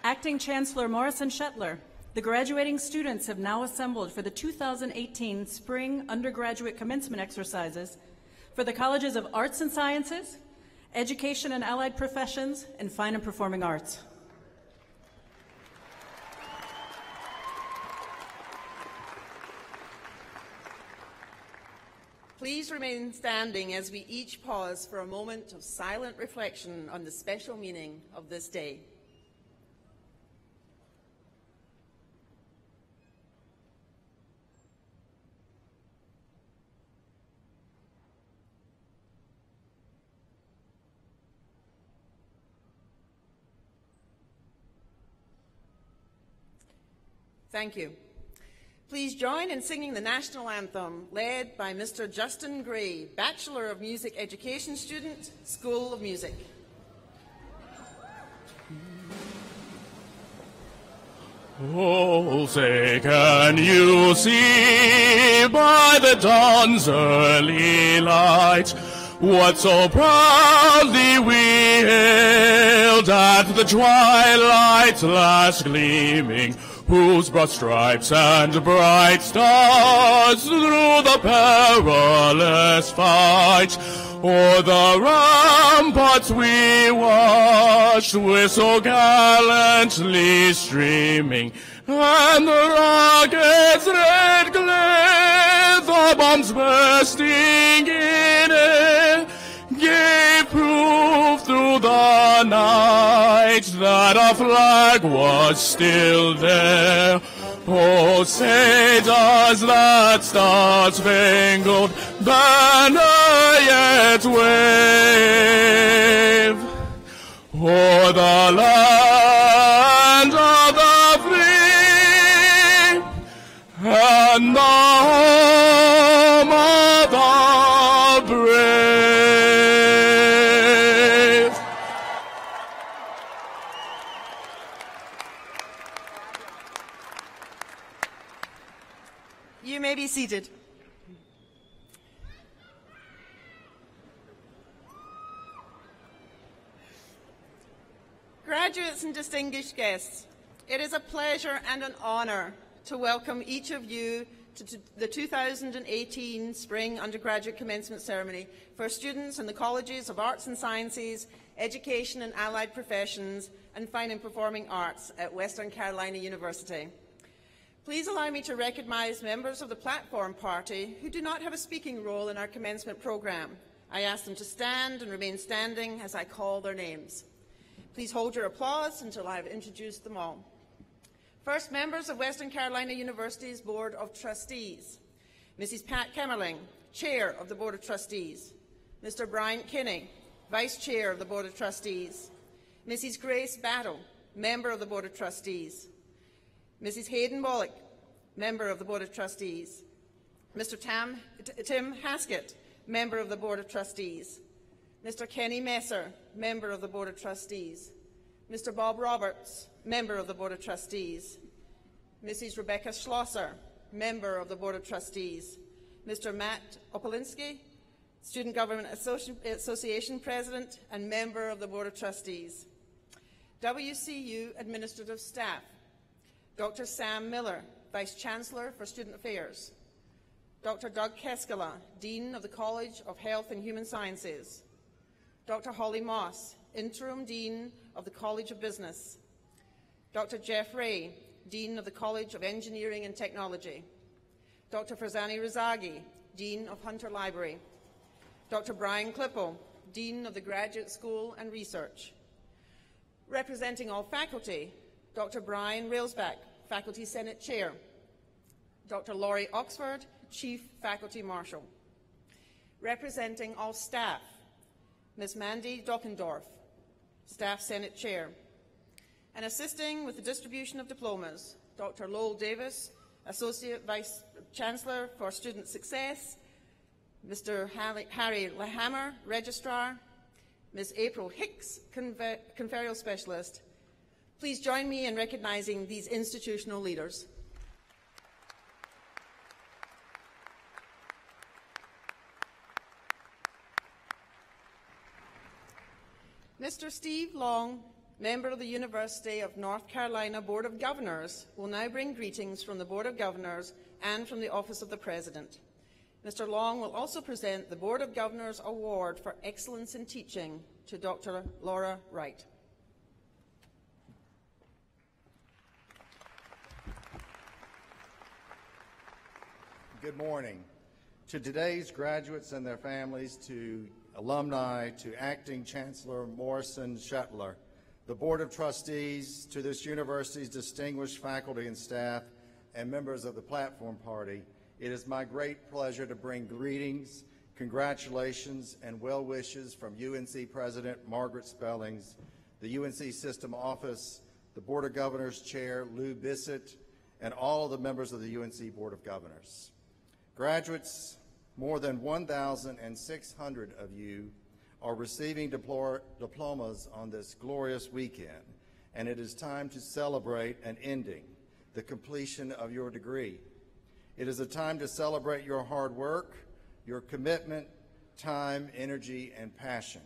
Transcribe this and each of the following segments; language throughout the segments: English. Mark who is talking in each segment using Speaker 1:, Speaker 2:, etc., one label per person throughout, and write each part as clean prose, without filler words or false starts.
Speaker 1: Acting Chancellor Morrison Shetler, the graduating students have now assembled for the 2018 Spring Undergraduate Commencement Exercises for the Colleges of Arts and Sciences, Education and Allied Professions, and Fine and Performing Arts.
Speaker 2: Please remain standing as we each pause for a moment of silent reflection on the special meaning of this day. Thank you. Please join in singing the national anthem, led by Mr. Justin Gray, Bachelor of Music Education student, School of Music.
Speaker 3: Oh, say, can you see by the dawn's early light what so proudly we hailed at the twilight's last gleaming, whose broad stripes and bright stars through the perilous fight o'er the ramparts we watched were so gallantly streaming, and the rocket's red glare, the bombs bursting in air, gave proof through the night that our flag was still there. Oh, say does that star-spangled banner yet wave o'er the land of the free and the home of the brave?
Speaker 2: seated. Graduates and distinguished guests, it is a pleasure and an honour to welcome each of you to the 2018 Spring Undergraduate Commencement Ceremony for students in the Colleges of Arts and Sciences, Education and Allied Professions, and Fine and Performing Arts at Western Carolina University. Please allow me to recognise members of the Platform Party who do not have a speaking role in our commencement programme. I ask them to stand and remain standing as I call their names. Please hold your applause until I have introduced them all. First, members of Western Carolina University's Board of Trustees. Mrs. Pat Kemmerling, Chair of the Board of Trustees. Mr. Brian Kinney, Vice Chair of the Board of Trustees. Mrs. Grace Battle, Member of the Board of Trustees. Mrs. Hayden Bullock, Member of the Board of Trustees. Mr. Tim Haskett, Member of the Board of Trustees. Mr. Kenny Messer, Member of the Board of Trustees. Mr. Bob Roberts, Member of the Board of Trustees. Mrs. Rebecca Schlosser, Member of the Board of Trustees. Mr. Matt Opolinski, Student Government Association President and Member of the Board of Trustees. WCU Administrative Staff. Dr. Sam Miller, Vice Chancellor for Student Affairs. Dr. Doug Keskela, Dean of the College of Health and Human Sciences. Dr. Holly Moss, Interim Dean of the College of Business. Dr. Jeff Ray, Dean of the College of Engineering and Technology. Dr. Farzani Razagi, Dean of Hunter Library. Dr. Brian Klippel, Dean of the Graduate School and Research. Representing all faculty, Dr. Brian Railsback, Faculty Senate Chair. Dr. Laurie Oxford, Chief Faculty Marshal. Representing all staff, Ms. Mandy Dockendorf, Staff Senate Chair. And assisting with the distribution of diplomas, Dr. Lowell Davis, Associate Vice Chancellor for Student Success, Mr. Harry Lehammer, Registrar, Ms. April Hicks, Conferral Specialist. Please join me in recognizing these institutional leaders. Mr. Steve Long, member of the University of North Carolina Board of Governors, will now bring greetings from the Board of Governors and from the Office of the President. Mr. Long will also present the Board of Governors Award for Excellence in Teaching to Dr. Laura Wright.
Speaker 4: Good morning. To today's graduates and their families, to alumni, to Acting Chancellor Morrison Shetler, the Board of Trustees, to this university's distinguished faculty and staff, and members of the Platform Party, it is my great pleasure to bring greetings, congratulations, and well wishes from UNC President Margaret Spellings, the UNC System Office, the Board of Governors Chair Lou Bissett, and all of the members of the UNC Board of Governors. Graduates, more than 1,600 of you are receiving diplomas on this glorious weekend, and it is time to celebrate an ending, the completion of your degree. It is a time to celebrate your hard work, your commitment, time, energy, and passion,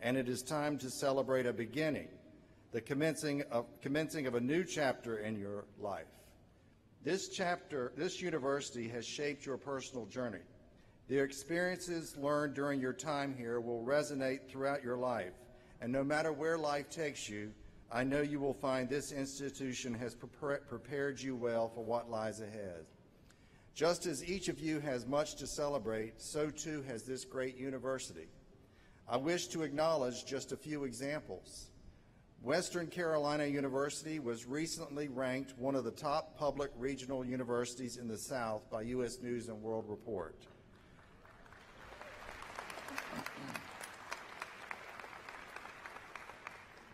Speaker 4: and it is time to celebrate a beginning, the commencing of a new chapter in your life. This university has shaped your personal journey. The experiences learned during your time here will resonate throughout your life, and no matter where life takes you, I know you will find this institution has prepared you well for what lies ahead. Just as each of you has much to celebrate, so too has this great university. I wish to acknowledge just a few examples. Western Carolina University was recently ranked one of the top public regional universities in the South by U.S. News and World Report.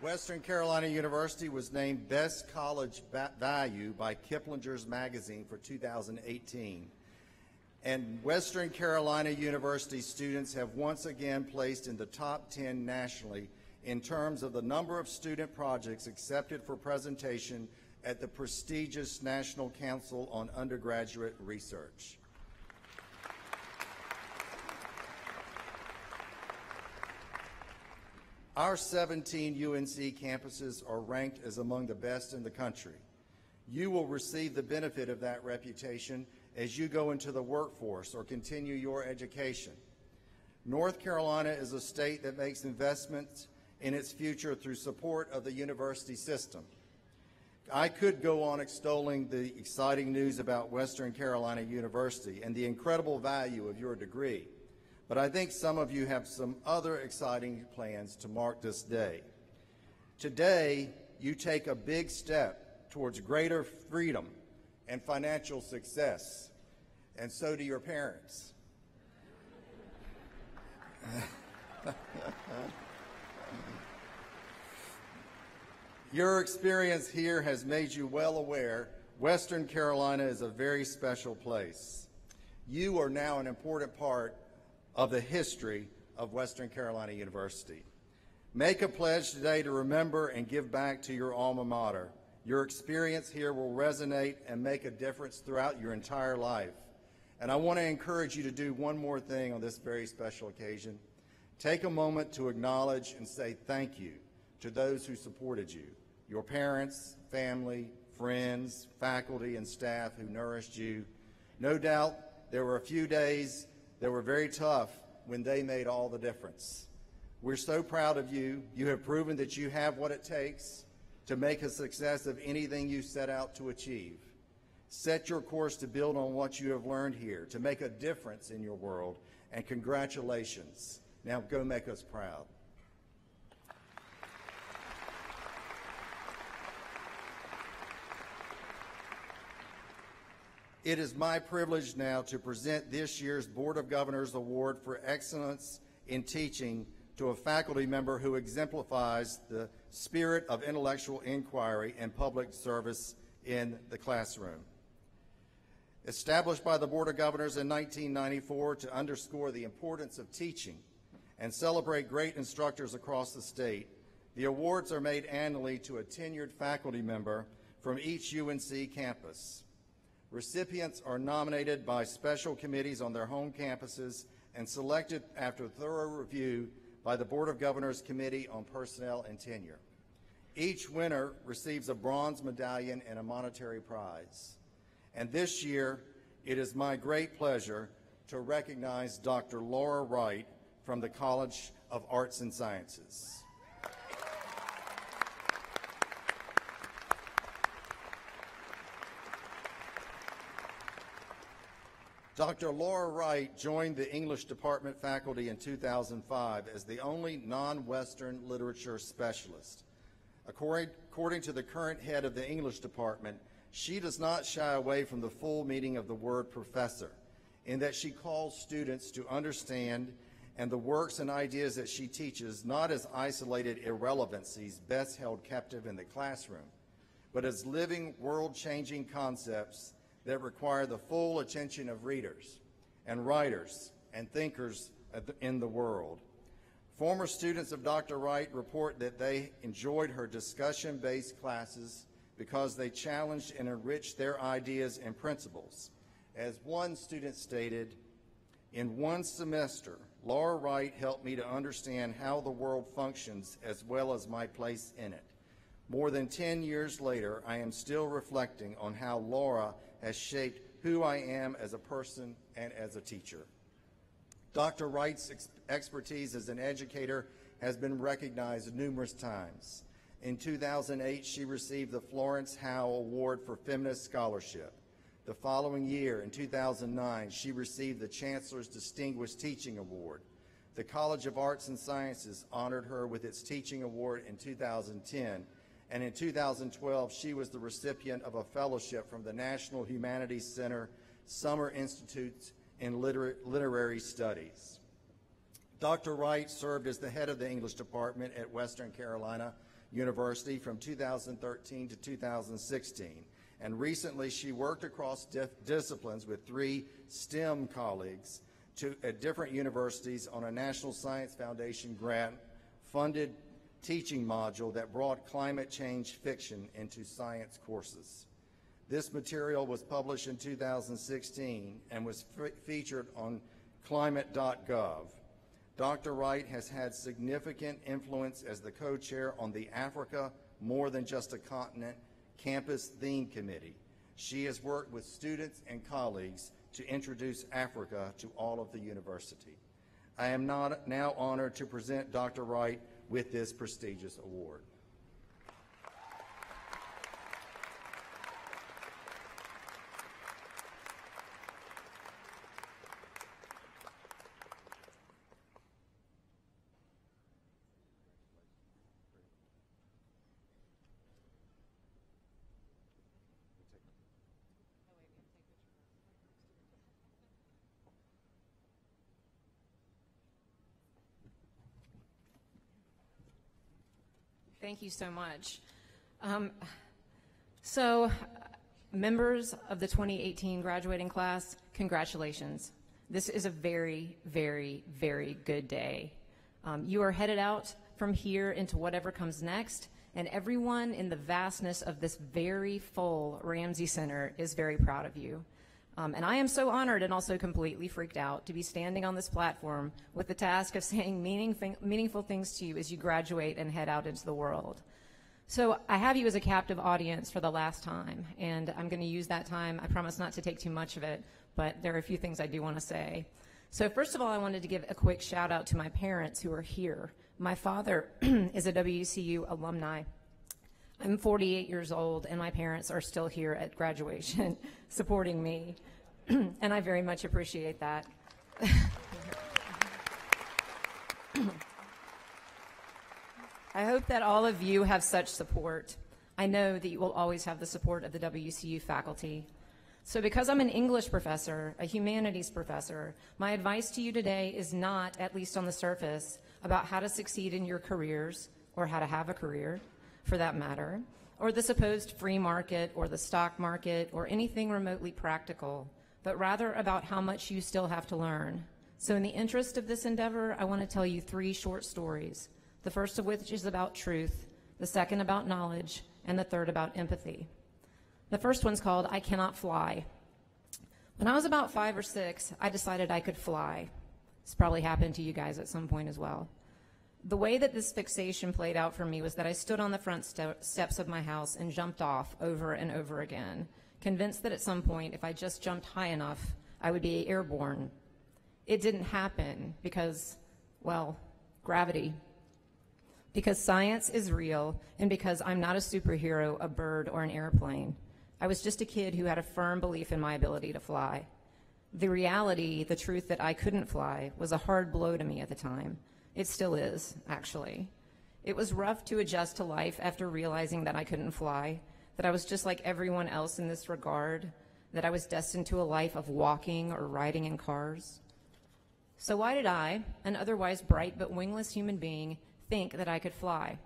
Speaker 4: Western Carolina University was named Best College Value by Kiplinger's Magazine for 2018. And Western Carolina University students have once again placed in the top 10 nationally in terms of the number of student projects accepted for presentation at the prestigious National Council on Undergraduate Research. Our 17 UNC campuses are ranked as among the best in the country. You will receive the benefit of that reputation as you go into the workforce or continue your education. North Carolina is a state that makes investments in its future through support of the university system. I could go on extolling the exciting news about Western Carolina University and the incredible value of your degree, but I think some of you have some other exciting plans to mark this day. Today, you take a big step towards greater freedom and financial success, and so do your parents. Your experience here has made you well aware Western Carolina is a very special place. You are now an important part of the history of Western Carolina University. Make a pledge today to remember and give back to your alma mater. Your experience here will resonate and make a difference throughout your entire life. And I want to encourage you to do one more thing on this very special occasion. Take a moment to acknowledge and say thank you to those who supported you, your parents, family, friends, faculty, and staff who nourished you. No doubt there were a few days that were very tough when they made all the difference. We're so proud of you. You have proven that you have what it takes to make a success of anything you set out to achieve. Set your course to build on what you have learned here, to make a difference in your world, and congratulations. Now go make us proud. It is my privilege now to present this year's Board of Governors Award for Excellence in Teaching to a faculty member who exemplifies the spirit of intellectual inquiry and public service in the classroom. Established by the Board of Governors in 1994 to underscore the importance of teaching and celebrate great instructors across the state, the awards are made annually to a tenured faculty member from each UNC campus. Recipients are nominated by special committees on their home campuses and selected after thorough review by the Board of Governors Committee on Personnel and Tenure. Each winner receives a bronze medallion and a monetary prize. And this year, it is my great pleasure to recognize Dr. Laura Wright from the College of Arts and Sciences. Dr. Laura Wright joined the English department faculty in 2005 as the only non-Western literature specialist. According to the current head of the English department, she does not shy away from the full meaning of the word professor, in that she calls students to understand and the works and ideas that she teaches not as isolated irrelevancies best held captive in the classroom, but as living, world-changing concepts that require the full attention of readers and writers and thinkers in the world. Former students of Dr. Wright report that they enjoyed her discussion-based classes because they challenged and enriched their ideas and principles. As one student stated, "In one semester, Laura Wright helped me to understand how the world functions as well as my place in it. More than 10 years later, I am still reflecting on how Laura has shaped who I am as a person and as a teacher." Dr. Wright's expertise as an educator has been recognized numerous times. In 2008, she received the Florence Howe Award for Feminist Scholarship. The following year, in 2009, she received the Chancellor's Distinguished Teaching Award. The College of Arts and Sciences honored her with its Teaching Award in 2010, and in 2012, she was the recipient of a fellowship from the National Humanities Center Summer Institute in Literary Studies. Dr. Wright served as the head of the English department at Western Carolina University from 2013 to 2016, and recently she worked across disciplines with 3 STEM colleagues at different universities on a National Science Foundation grant-funded teaching module that brought climate change fiction into science courses. This material was published in 2016 and was featured on climate.gov. Dr. Wright has had significant influence as the co-chair on the Africa More Than Just a Continent Campus Theme Committee. She has worked with students and colleagues to introduce Africa to all of the university. I am now honored to present Dr. Wright with this prestigious award.
Speaker 5: Thank you so much. Members of the 2018 graduating class, congratulations. This is a very, very, very good day. You are headed out from here into whatever comes next, and everyone in the vastness of this very full Ramsey Center is very proud of you. And I am so honored and also completely freaked out to be standing on this platform with the task of saying meaningful things to you as you graduate and head out into the world. So I have you as a captive audience for the last time, and I'm going to use that time. I promise not to take too much of it, but there are a few things I do want to say. So first of all, I wanted to give a quick shout out to my parents who are here. My father is a WCU alumni. I'm 48 years old, and my parents are still here at graduation supporting me, and I very much appreciate that. I hope that all of you have such support. I know that you will always have the support of the WCU faculty. So because I'm an English professor, a humanities professor, my advice to you today is not, at least on the surface, about how to succeed in your careers, or how to have a career, for that matter, or the supposed free market or the stock market or anything remotely practical, but rather about how much you still have to learn. So in the interest of this endeavor, I want to tell you 3 short stories, the first of which is about truth, the second about knowledge, and the third about empathy. The first one's called I Cannot Fly. When I was about 5 or 6, I decided I could fly. It's probably happened to you guys at some point as well. The way that this fixation played out for me was that I stood on the front steps of my house and jumped off over and over again, convinced that at some point, if I just jumped high enough, I would be airborne. It didn't happen because, well, gravity. Because science is real, and because I'm not a superhero, a bird, or an airplane. I was just a kid who had a firm belief in my ability to fly. The reality, the truth that I couldn't fly, was a hard blow to me at the time. It still is, actually. It was rough to adjust to life after realizing that I couldn't fly, that I was just like everyone else in this regard, that I was destined to a life of walking or riding in cars. So why did I, an otherwise bright but wingless human being, think that I could fly?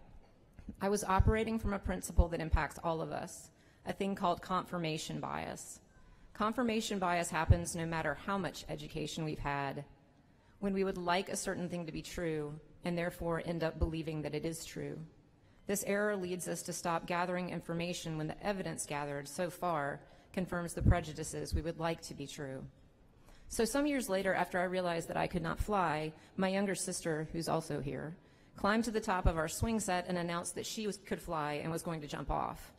Speaker 5: I was operating from a principle that impacts all of us, a thing called confirmation bias. Confirmation bias happens no matter how much education we've had. When we would like a certain thing to be true and therefore end up believing that it is true. This error leads us to stop gathering information when the evidence gathered so far confirms the prejudices we would like to be true. So some years later, after I realized that I could not fly, my younger sister, who's also here, climbed to the top of our swing set and announced that she could fly and was going to jump off.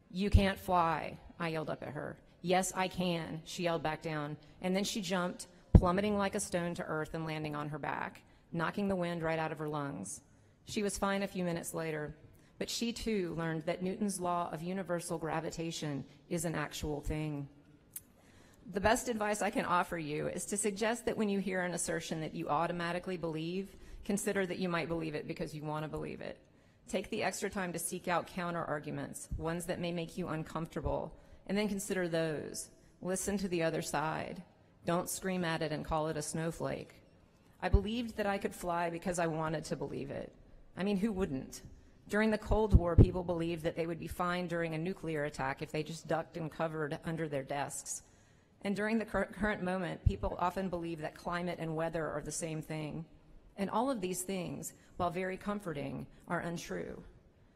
Speaker 5: "You can't fly," I yelled up at her. "Yes, I can," she yelled back down, and then she jumped, plummeting like a stone to earth and landing on her back, knocking the wind right out of her lungs. She was fine a few minutes later, but she too learned that Newton's law of universal gravitation is an actual thing. The best advice I can offer you is to suggest that when you hear an assertion that you automatically believe, consider that you might believe it because you want to believe it. Take the extra time to seek out counter-arguments, ones that may make you uncomfortable, and then consider those. Listen to the other side. Don't scream at it and call it a snowflake. I believed that I could fly because I wanted to believe it. I mean, who wouldn't? During the Cold War, people believed that they would be fine during a nuclear attack if they just ducked and covered under their desks. And during the current moment, people often believe that climate and weather are the same thing. And all of these things, while very comforting, are untrue.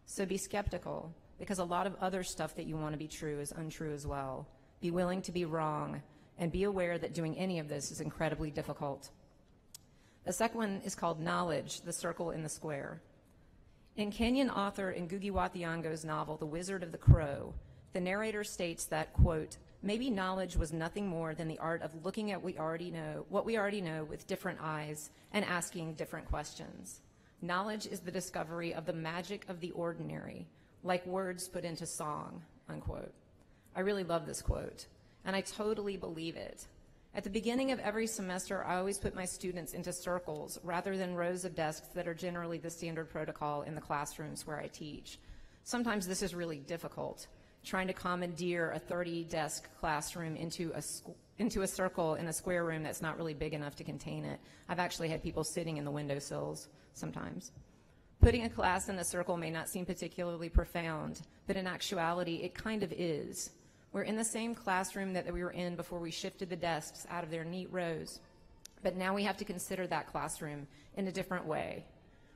Speaker 5: So be skeptical, because a lot of other stuff that you want to be true is untrue as well. Be willing to be wrong, and be aware that doing any of this is incredibly difficult. The second one is called Knowledge, the Circle in the Square. In Kenyan author Ngugi wa Thiong'o's novel, The Wizard of the Crow, the narrator states that, quote, maybe knowledge was nothing more than the art of looking at what we already know with different eyes and asking different questions. Knowledge is the discovery of the magic of the ordinary, like words put into song, unquote. I really love this quote, and I totally believe it. At the beginning of every semester, I always put my students into circles rather than rows of desks that are generally the standard protocol in the classrooms where I teach. Sometimes this is really difficult, trying to commandeer a 30-desk classroom into a circle in a square room that's not really big enough to contain it. I've actually had people sitting in the windowsills sometimes. Putting a class in a circle may not seem particularly profound, but in actuality, it kind of is. We're in the same classroom that we were in before we shifted the desks out of their neat rows, but now we have to consider that classroom in a different way,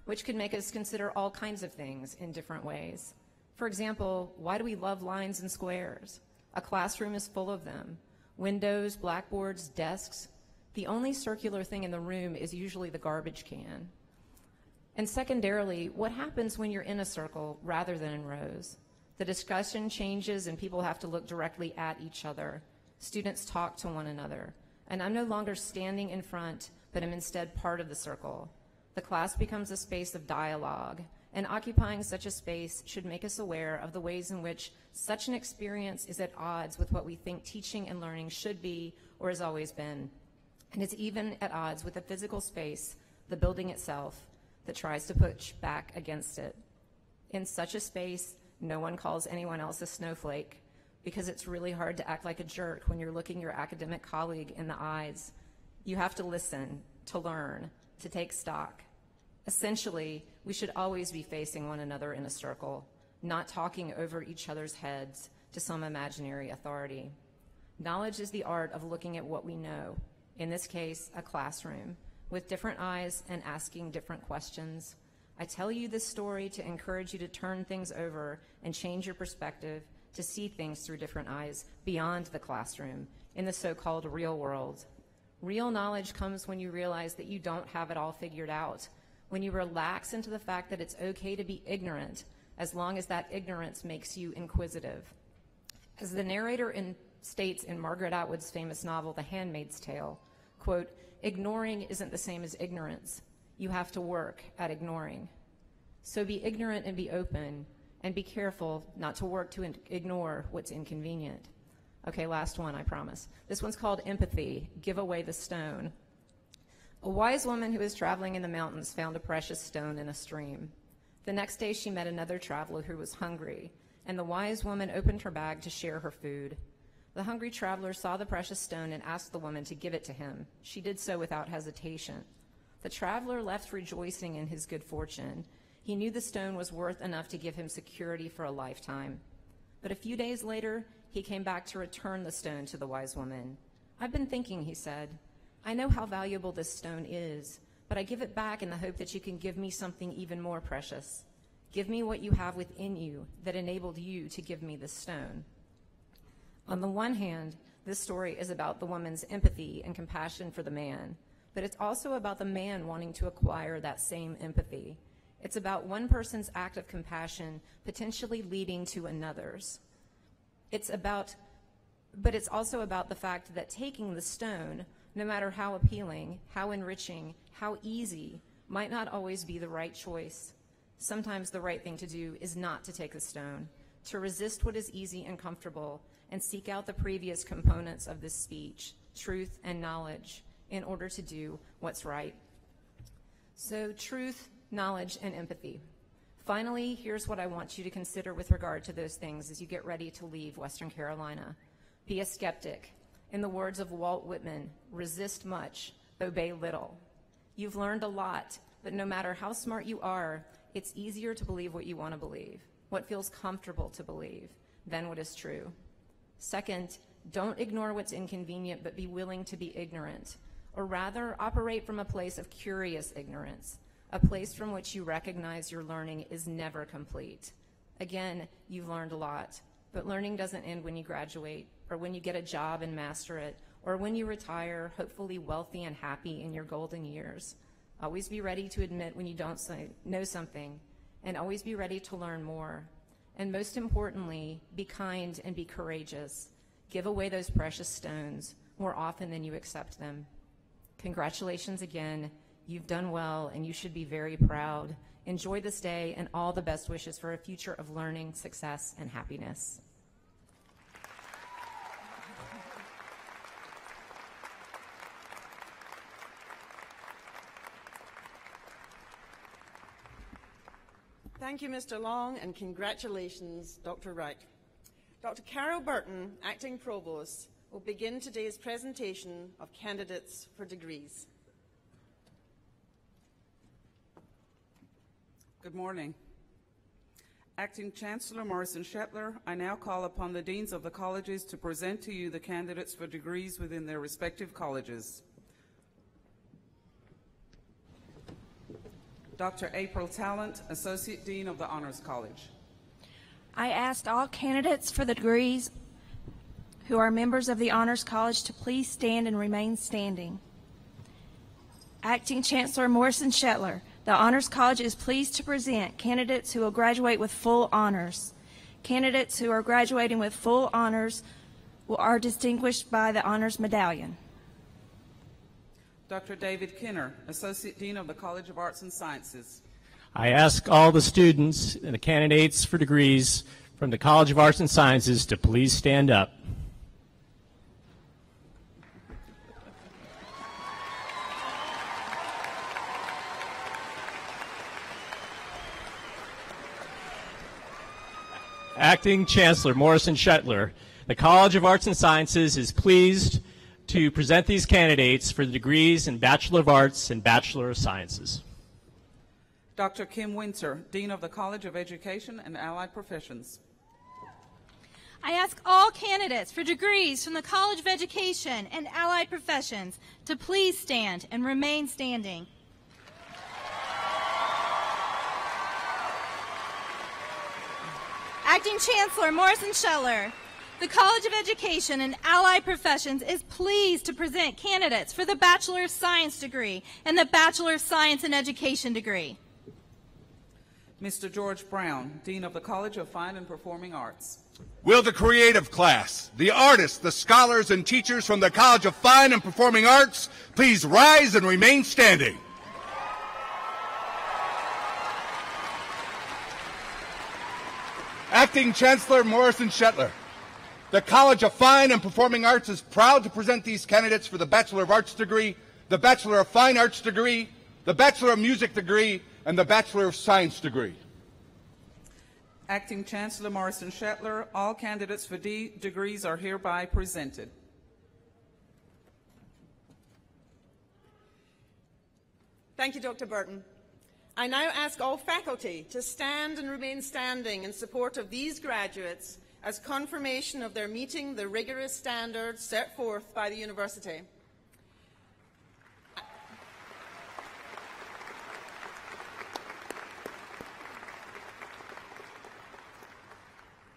Speaker 5: which could make us consider all kinds of things in different ways. For example, why do we love lines and squares? A classroom is full of them. Windows, blackboards, desks. The only circular thing in the room is usually the garbage can. And secondarily, what happens when you're in a circle rather than in rows? The discussion changes and people have to look directly at each other. Students talk to one another. And I'm no longer standing in front, but am instead part of the circle. The class becomes a space of dialogue, and occupying such a space should make us aware of the ways in which such an experience is at odds with what we think teaching and learning should be or has always been. And it's even at odds with the physical space, the building itself, that tries to push back against it. In such a space, no one calls anyone else a snowflake, because it's really hard to act like a jerk when you're looking your academic colleague in the eyes. You have to listen, to learn, to take stock. Essentially, we should always be facing one another in a circle, not talking over each other's heads to some imaginary authority. Knowledge is the art of looking at what we know, in this case, a classroom, with different eyes and asking different questions. I tell you this story to encourage you to turn things over and change your perspective, to see things through different eyes beyond the classroom, in the so-called real world. Real knowledge comes when you realize that you don't have it all figured out, when you relax into the fact that it's okay to be ignorant, as long as that ignorance makes you inquisitive. As the narrator states in Margaret Atwood's famous novel, The Handmaid's Tale, quote, ignoring isn't the same as ignorance. You have to work at ignoring. So be ignorant and be open, and be careful not to work to ignore what's inconvenient. Okay, last one, I promise. This one's called Empathy, Give Away the Stone. A wise woman who was traveling in the mountains found a precious stone in a stream. The next day she met another traveler who was hungry, and the wise woman opened her bag to share her food. The hungry traveler saw the precious stone and asked the woman to give it to him. She did so without hesitation. The traveler left rejoicing in his good fortune. He knew the stone was worth enough to give him security for a lifetime. But a few days later, he came back to return the stone to the wise woman. I've been thinking, he said. I know how valuable this stone is, but I give it back in the hope that you can give me something even more precious. Give me what you have within you that enabled you to give me this stone. On the one hand, this story is about the woman's empathy and compassion for the man, but it's also about the man wanting to acquire that same empathy. It's about one person's act of compassion potentially leading to another's. But it's also about the fact that taking the stone, no matter how appealing, how enriching, how easy, might not always be the right choice. Sometimes the right thing to do is not to take the stone, to resist what is easy and comfortable, and seek out the previous components of this speech, truth and knowledge, in order to do what's right. So truth, knowledge, and empathy. Finally, here's what I want you to consider with regard to those things as you get ready to leave Western Carolina. Be a skeptic. In the words of Walt Whitman, resist much, obey little. You've learned a lot, but no matter how smart you are, it's easier to believe what you want to believe, what feels comfortable to believe, than what is true. Second, don't ignore what's inconvenient, but be willing to be ignorant, or rather operate from a place of curious ignorance, a place from which you recognize your learning is never complete. Again, you've learned a lot, but learning doesn't end when you graduate, or when you get a job and master it, or when you retire, hopefully wealthy and happy in your golden years. Always be ready to admit when you don't know something, and always be ready to learn more. And most importantly, be kind and be courageous. Give away those precious stones more often than you accept them. Congratulations again. You've done well, and you should be very proud. Enjoy this day, and all the best wishes for a future of learning, success, and happiness.
Speaker 2: Thank you, Mr. Long, and congratulations, Dr. Wright. Dr. Carol Burton, Acting Provost, will begin today's presentation of candidates for degrees.
Speaker 6: Good morning. Acting Chancellor Morrison Shetler, I now call upon the deans of the colleges to present to you the candidates for degrees within their respective colleges. Dr. April Talent, Associate Dean of the Honors College.
Speaker 7: I asked all candidates for the degrees who are members of the Honors College to please stand and remain standing. Acting Chancellor Morrison Shetler, the Honors College is pleased to present candidates who will graduate with full honors. Candidates who are graduating with full honors are distinguished by the Honors Medallion.
Speaker 6: Dr. David Kinner, Associate Dean of the College of Arts and Sciences.
Speaker 8: I ask all the students and the candidates for degrees from the College of Arts and Sciences to please stand up. Acting Chancellor Morrison Shetler, the College of Arts and Sciences is pleased to present these candidates for the degrees in Bachelor of Arts and Bachelor of Sciences.
Speaker 6: Dr. Kim Winter, Dean of the College of Education and Allied Professions.
Speaker 9: I ask all candidates for degrees from the College of Education and Allied Professions to please stand and remain standing. Acting Chancellor Morrison Shetler, the College of Education and Allied Professions is pleased to present candidates for the Bachelor of Science degree and the Bachelor of Science in Education degree.
Speaker 6: Mr. George Brown, Dean of the College of Fine and Performing Arts.
Speaker 3: Will the creative class, the artists, the scholars, and teachers from the College of Fine and Performing Arts please rise and remain standing? Acting Chancellor Morrison Shetler, the College of Fine and Performing Arts is proud to present these candidates for the Bachelor of Arts degree, the Bachelor of Fine Arts degree, the Bachelor of Music degree, and the Bachelor of Science degree.
Speaker 6: Acting Chancellor Morrison Shetler, all candidates for degrees are hereby presented.
Speaker 2: Thank you, Dr. Burton. I now ask all faculty to stand and remain standing in support of these graduates as confirmation of their meeting the rigorous standards set forth by the university.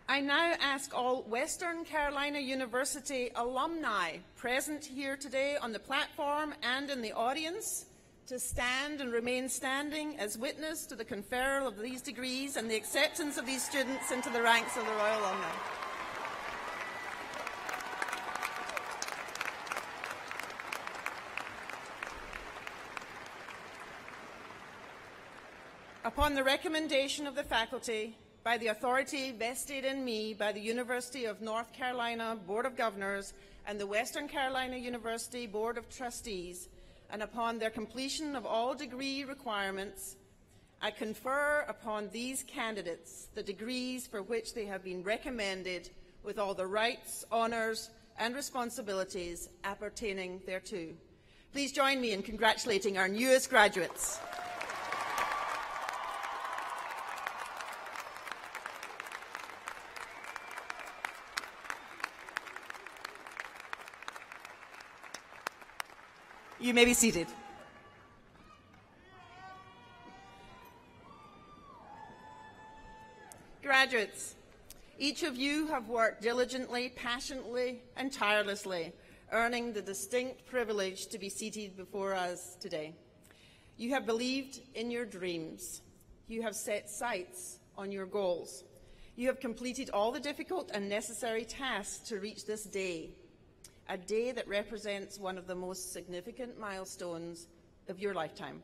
Speaker 2: I now ask all Western Carolina University alumni present here today on the platform and in the audience to stand and remain standing as witness to the conferral of these degrees and the acceptance of these students into the ranks of the Royal Alumni. Upon the recommendation of the faculty, by the authority vested in me by the University of North Carolina Board of Governors and the Western Carolina University Board of Trustees, and upon their completion of all degree requirements, I confer upon these candidates the degrees for which they have been recommended with all the rights, honours and responsibilities appertaining thereto. Please join me in congratulating our newest graduates. You may be seated. Graduates, each of you have worked diligently, passionately, and tirelessly, earning the distinct privilege to be seated before us today. You have believed in your dreams. You have set sights on your goals. You have completed all the difficult and necessary tasks to reach this day, a day that represents one of the most significant milestones of your lifetime,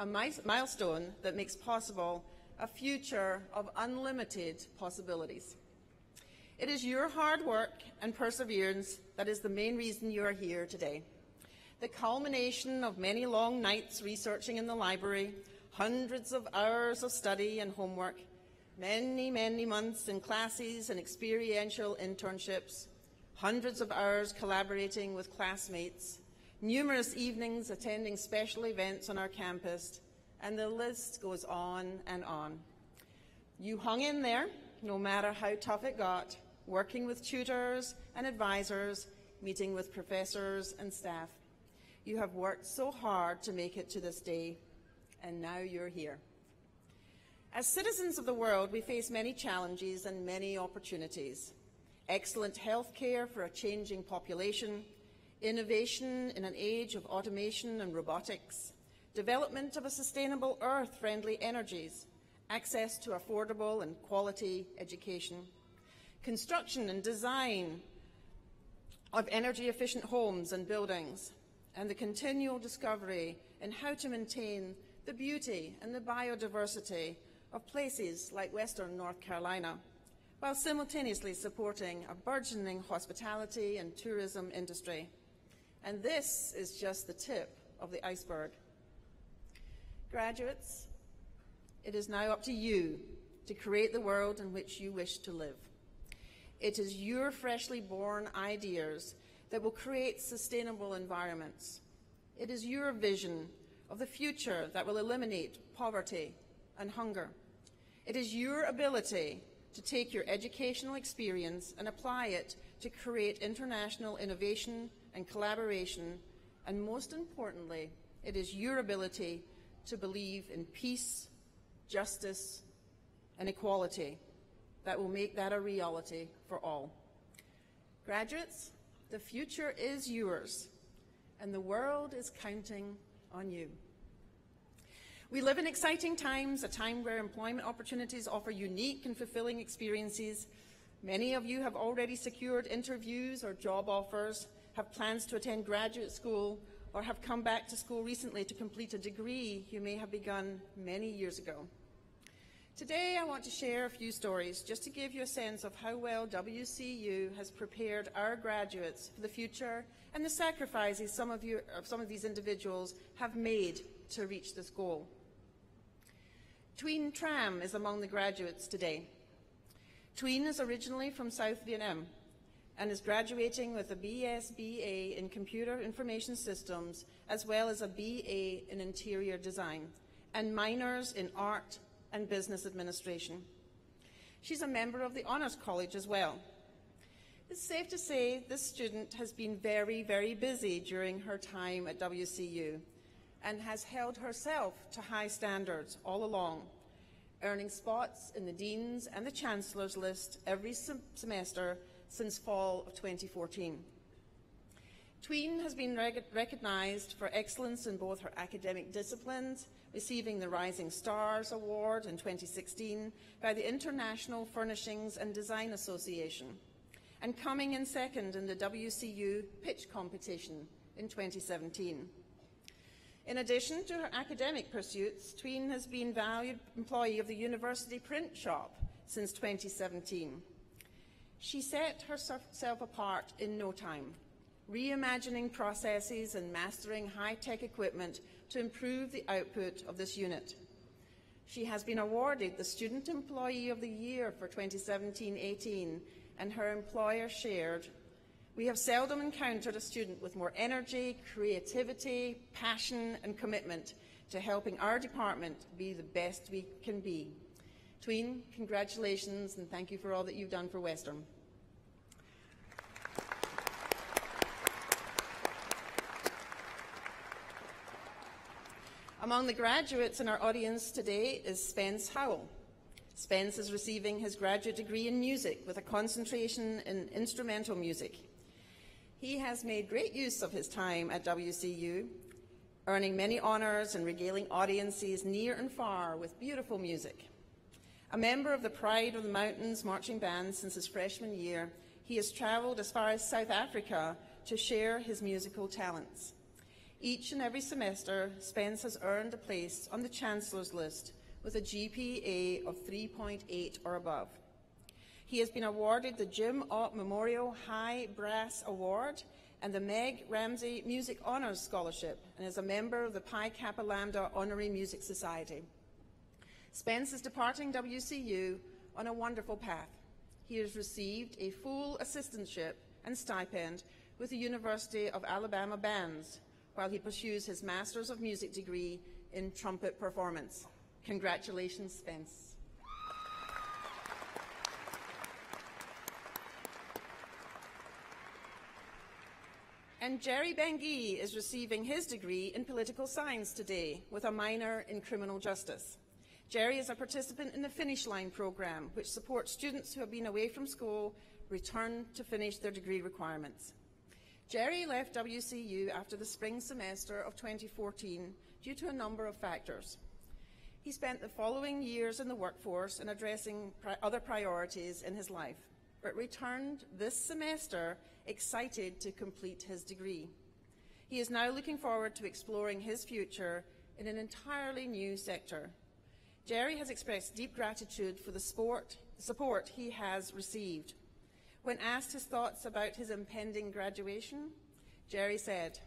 Speaker 2: a milestone that makes possible a future of unlimited possibilities. It is your hard work and perseverance that is the main reason you are here today. The culmination of many long nights researching in the library, hundreds of hours of study and homework, many, many months in classes and experiential internships, hundreds of hours collaborating with classmates, numerous evenings attending special events on our campus, and the list goes on and on. You hung in there, no matter how tough it got, working with tutors and advisors, meeting with professors and staff. You have worked so hard to make it to this day, and now you're here. As citizens of the world, we face many challenges and many opportunities. Excellent health care for a changing population, innovation in an age of automation and robotics, development of a sustainable earth-friendly energies, access to affordable and quality education, construction and design of energy-efficient homes and buildings, and the continual discovery in how to maintain the beauty and the biodiversity of places like Western North Carolina, while simultaneously supporting a burgeoning hospitality and tourism industry. And this is just the tip of the iceberg. Graduates, it is now up to you to create the world in which you wish to live. It is your freshly born ideas that will create sustainable environments. It is your vision of the future that will eliminate poverty and hunger. It is your ability to take your educational experience and apply it to create international innovation and collaboration, and most importantly, it is your ability to believe in peace, justice, and equality that will make that a reality for all. Graduates, the future is yours, and the world is counting on you. We live in exciting times, a time where employment opportunities offer unique and fulfilling experiences. Many of you have already secured interviews or job offers, have plans to attend graduate school, or have come back to school recently to complete a degree you may have begun many years ago. Today I want to share a few stories just to give you a sense of how well WCU has prepared our graduates for the future and the sacrifices some of these individuals have made to reach this goal. Tween Tram is among the graduates today. Tween is originally from South Vietnam and is graduating with a BSBA in Computer Information Systems as well as a BA in Interior Design and minors in Art and Business Administration. She's a member of the Honours College as well. It's safe to say this student has been very, very busy during her time at WCU and has held herself to high standards all along, earning spots in the Dean's and the Chancellor's list every semester since fall of 2014. Tween has been recognised for excellence in both her academic disciplines, receiving the Rising Stars Award in 2016 by the International Furnishings and Design Association, and coming in second in the WCU pitch competition in 2017. In addition to her academic pursuits, Tween has been valued employee of the University Print Shop since 2017. She set herself apart in no time, reimagining processes and mastering high-tech equipment to improve the output of this unit. She has been awarded the Student Employee of the Year for 2017-18, and her employer shared, "We have seldom encountered a student with more energy, creativity, passion and commitment to helping our department be the best we can be." Tween, congratulations and thank you for all that you've done for Western. Among the graduates in our audience today is Spence Howell. Spence is receiving his graduate degree in music with a concentration in instrumental music. He has made great use of his time at WCU, earning many honours and regaling audiences near and far with beautiful music. A member of the Pride of the Mountains marching band since his freshman year, he has travelled as far as South Africa to share his musical talents. Each and every semester, Spence has earned a place on the Chancellor's list with a GPA of 3.8 or above. He has been awarded the Jim Ott Memorial High Brass Award and the Meg Ramsey Music Honours Scholarship, and is a member of the Pi Kappa Lambda Honorary Music Society. Spence is departing WCU on a wonderful path. He has received a full assistantship and stipend with the University of Alabama Bands while he pursues his Masters of Music degree in trumpet performance. Congratulations, Spence. And Jerry Benguy is receiving his degree in political science today with a minor in criminal justice. Jerry is a participant in the Finish Line program, which supports students who have been away from school return to finish their degree requirements. Jerry left WCU after the spring semester of 2014 due to a number of factors. He spent the following years in the workforce and addressing other priorities in his life, but returned this semester excited to complete his degree. He is now looking forward to exploring his future in an entirely new sector. Jerry has expressed deep gratitude for the support he has received. When asked his thoughts about his impending graduation, Jerry said,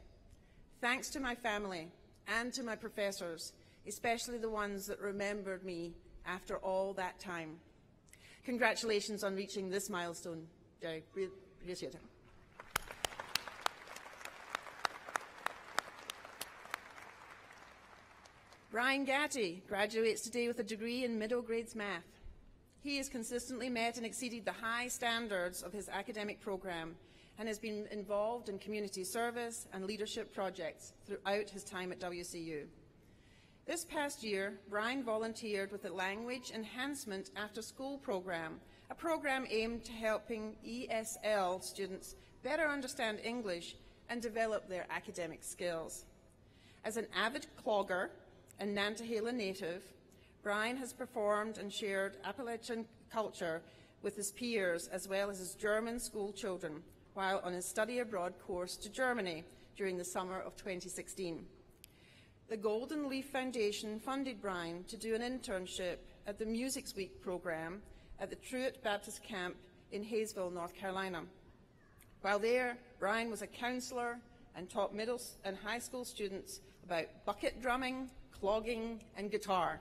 Speaker 2: "Thanks to my family and to my professors, especially the ones that remembered me after all that time." Congratulations on reaching this milestone, Jerry. Appreciate it. Brian Gatty graduates today with a degree in middle grades math. He has consistently met and exceeded the high standards of his academic program and has been involved in community service and leadership projects throughout his time at WCU. This past year, Brian volunteered with the Language Enhancement After School program, a program aimed to helping ESL students better understand English and develop their academic skills. As an avid clogger and Nantahala native, Brian has performed and shared Appalachian culture with his peers as well as his German school children while on his study abroad course to Germany during the summer of 2016. The Golden Leaf Foundation funded Brian to do an internship at the Music Week program at the Truett Baptist Camp in Hayesville, North Carolina. While there, Brian was a counselor and taught middle and high school students about bucket drumming, clogging, and guitar.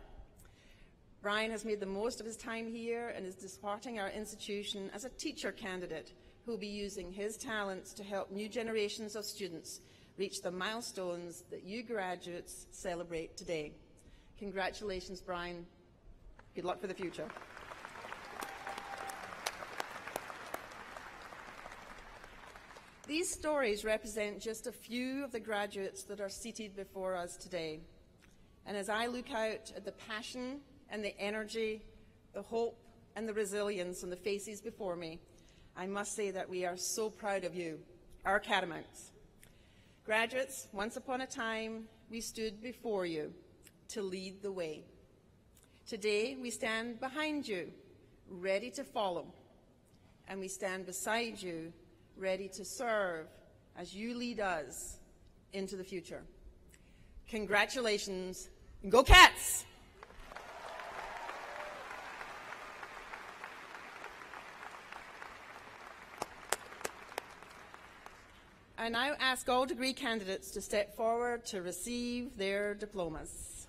Speaker 2: Brian has made the most of his time here and is departing our institution as a teacher candidate who will be using his talents to help new generations of students reach the milestones that you graduates celebrate today. Congratulations, Brian. Good luck for the future. These stories represent just a few of the graduates that are seated before us today. And as I look out at the passion and the energy, the hope and the resilience on the faces before me, I must say that we are so proud of you, our Catamounts. Graduates, once upon a time, we stood before you to lead the way. Today, we stand behind you, ready to follow, and we stand beside you, ready to serve as you lead us into the future. Congratulations, and go Cats! I now ask all degree candidates to step forward to receive their diplomas.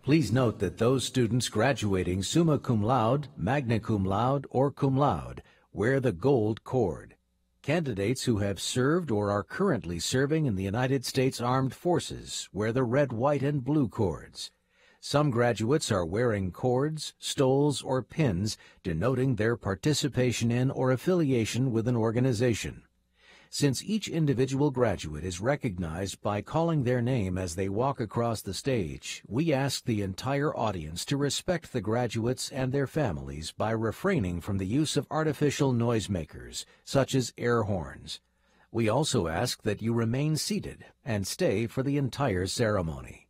Speaker 10: Please note that those students graduating summa cum laude, magna cum laude, or cum laude wear the gold cord. Candidates who have served or are currently serving in the United States Armed Forces wear the red, white, and blue cords. Some graduates are wearing cords, stoles, or pins denoting their participation in or affiliation with an organization. Since each individual graduate is recognized by calling their name as they walk across the stage, we ask the entire audience to respect the graduates and their families by refraining from the use of artificial noisemakers, such as air horns. We also ask that you remain seated and stay for the entire ceremony.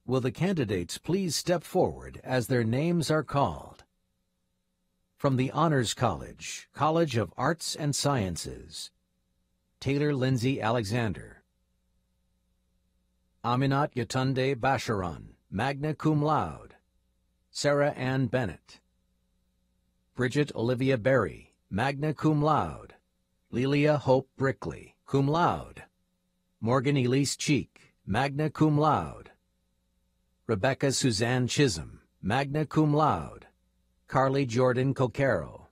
Speaker 10: Will the candidates please step forward as their names are called? From the Honors College, College of Arts and Sciences, Taylor Lindsay Alexander. Aminat Yatunde Basharan, magna cum laude. Sarah Ann Bennett. Bridget Olivia Berry, magna cum laude. Lelia Hope Brickley, cum laude. Morgan Elise Cheek, magna cum laude. Rebecca Suzanne Chisholm, magna cum laude. Carly Jordan Cocaro.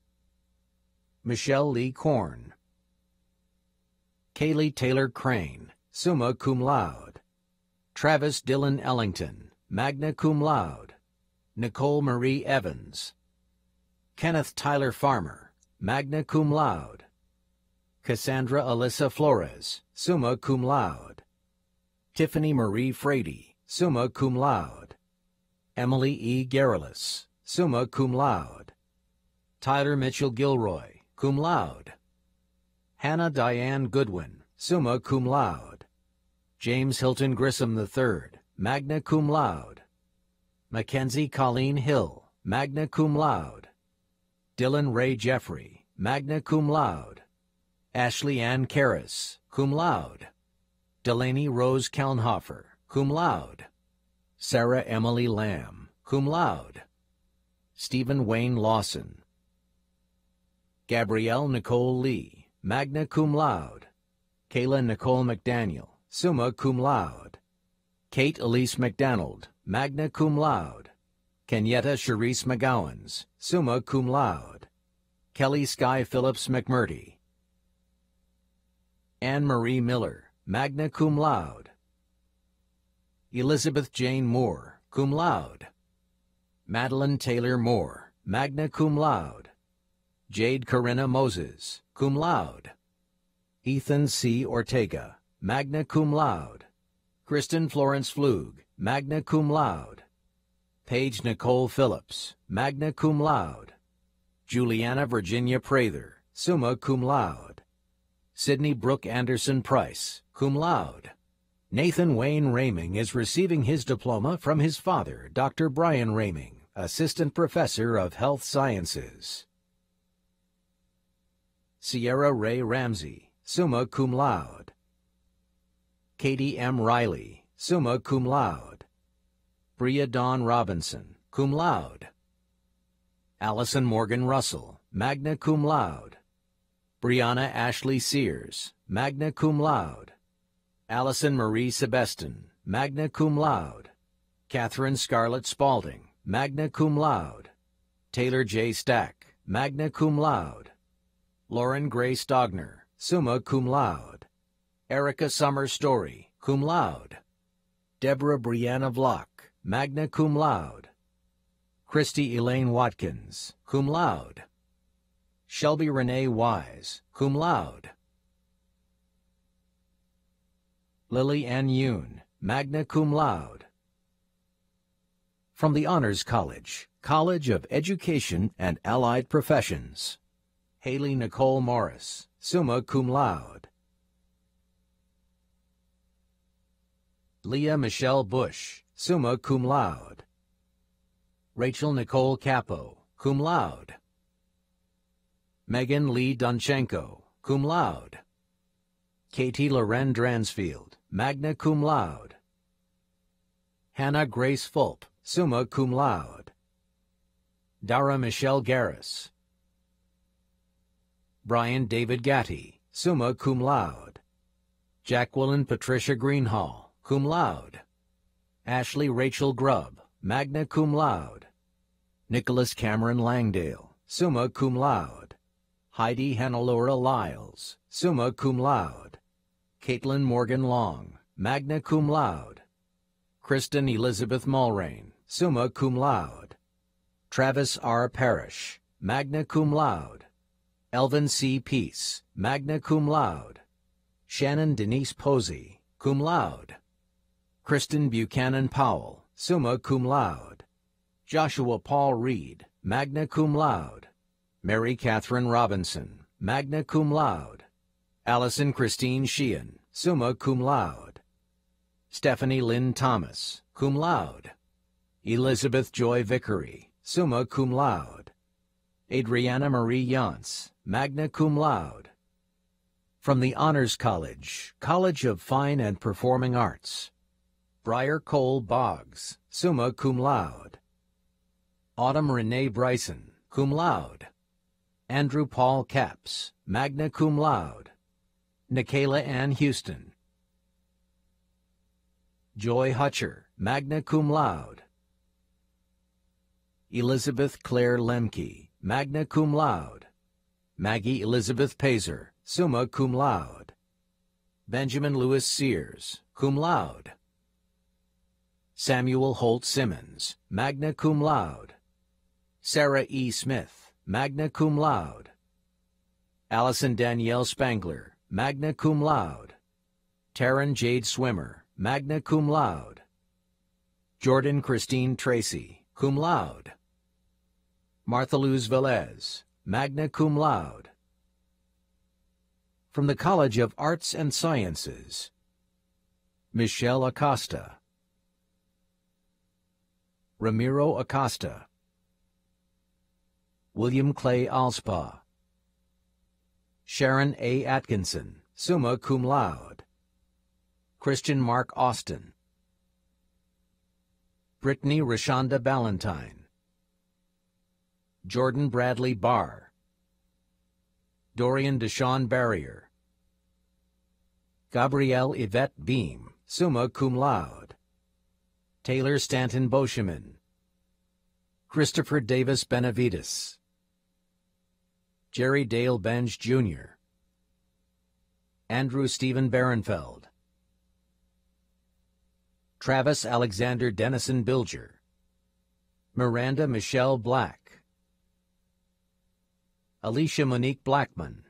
Speaker 10: Michelle Lee Korn. Kaylee Taylor Crane, summa cum laude. Travis Dylan Ellington, magna cum laude. Nicole Marie Evans. Kenneth Tyler Farmer, magna cum laude. Cassandra Alyssa Flores, summa cum laude. Tiffany Marie Frady, summa cum laude. Emily E. Garrulus, summa cum laude. Tyler Mitchell Gilroy, cum laude. Hannah Diane Goodwin, summa cum laude. James Hilton Grissom III, magna cum laude. Mackenzie Colleen Hill, magna cum laude. Dylan Ray Jeffrey, magna cum laude. Ashley Ann Karras, cum laude. Delaney Rose Kelnhofer, cum laude. Sarah Emily Lamb, cum laude. Stephen Wayne Lawson. Gabrielle Nicole Lee, magna cum laude. Kayla Nicole McDaniel, summa cum laude. Kate Elise McDonald, magna cum laude. Kenyetta Charisse McGowans, summa cum laude. Kelly Sky Phillips McMurdy. Anne Marie Miller, magna cum laude. Elizabeth Jane Moore, cum laude. Madeline Taylor Moore, magna cum laude. Jade Corinna Moses, cum laude. Ethan C. Ortega, magna cum laude. Kristen Florence Flug, magna cum laude. Paige Nicole Phillips, magna cum laude. Juliana Virginia Prather, summa cum laude. Sydney Brooke Anderson Price, cum laude. Nathan Wayne Raming is receiving his diploma from his father, Dr. Brian Raming, Assistant Professor of Health Sciences. Sierra Ray Ramsey, summa cum laude. Katie M. Riley, summa cum laude. Bria Dawn Robinson, cum laude. Allison Morgan Russell, magna cum laude. Brianna Ashley Sears, magna cum laude. Allison Marie Sebestin, magna cum laude. Catherine Scarlett Spalding, magna cum laude. Taylor J. Stack, magna cum laude. Lauren Grace Dogner, summa cum laude. Erica Summer Story, cum laude. Deborah Brianna Vlock, magna cum laude. Christy Elaine Watkins, cum laude. Shelby Renee Wise, cum laude. Lily Ann Yoon, magna cum laude. From the Honors College, College of Education and Allied Professions, Haley Nicole Morris, summa cum laude. Leah Michelle Bush, summa cum laude. Rachel Nicole Capo, cum laude. Megan Lee Dunchenko, cum laude. Katie Loren Dransfield, magna cum laude. Hannah Grace Fulp, summa cum laude. Dara Michelle Garris. Brian David Gatti, summa cum laude. Jacqueline Patricia Greenhall, cum laude. Ashley Rachel Grubb, magna cum laude. Nicholas Cameron Langdale, summa cum laude. Heidi Hannelore Lyles, summa cum laude. Caitlin Morgan Long, magna cum laude. Kristen Elizabeth Mulrain, summa cum laude. Travis R. Parrish, magna cum laude. Elvin C. Peace, magna cum laude. Shannon Denise Posey, cum laude. Kristen Buchanan Powell, summa cum laude. Joshua Paul Reed, magna cum laude. Mary Catherine Robinson, magna cum laude. Allison Christine Sheehan, summa cum laude. Stephanie Lynn Thomas, cum laude. Elizabeth Joy Vickery, summa cum laude. Adriana Marie Yance, magna cum laude. From the Honors College, College of Fine and Performing Arts, Briar Cole Boggs, summa cum laude. Autumn Renee Bryson, cum laude. Andrew Paul Capps, magna cum laude. Nikayla Ann Houston. Joy Hutcher, magna cum laude. Elizabeth Claire Lemke, magna cum laude. Maggie Elizabeth Pazer, summa cum laude. Benjamin Lewis Sears, cum laude. Samuel Holt Simmons, magna cum laude. Sarah E. Smith, magna cum laude. Allison Danielle Spangler, magna cum laude. Taryn Jade Swimmer, magna cum laude. Jordan Christine Tracy, cum laude. Martha Luz Velez, magna cum laude. From the College of Arts and Sciences, Michelle Acosta. Ramiro Acosta. William Clay Alspaugh. Sharon A. Atkinson, summa cum laude. Christian Mark Austin. Brittany Rashonda Ballantyne. Jordan Bradley Barr. Dorian Deshawn Barrier. Gabrielle Yvette Beam, summa cum laude. Taylor Stanton Boscheman. Christopher Davis Benavides. Jerry Dale Benj Jr. Andrew Stephen Barenfeld. Travis Alexander Dennison Bilger. Miranda Michelle Black. Alicia Monique Blackman.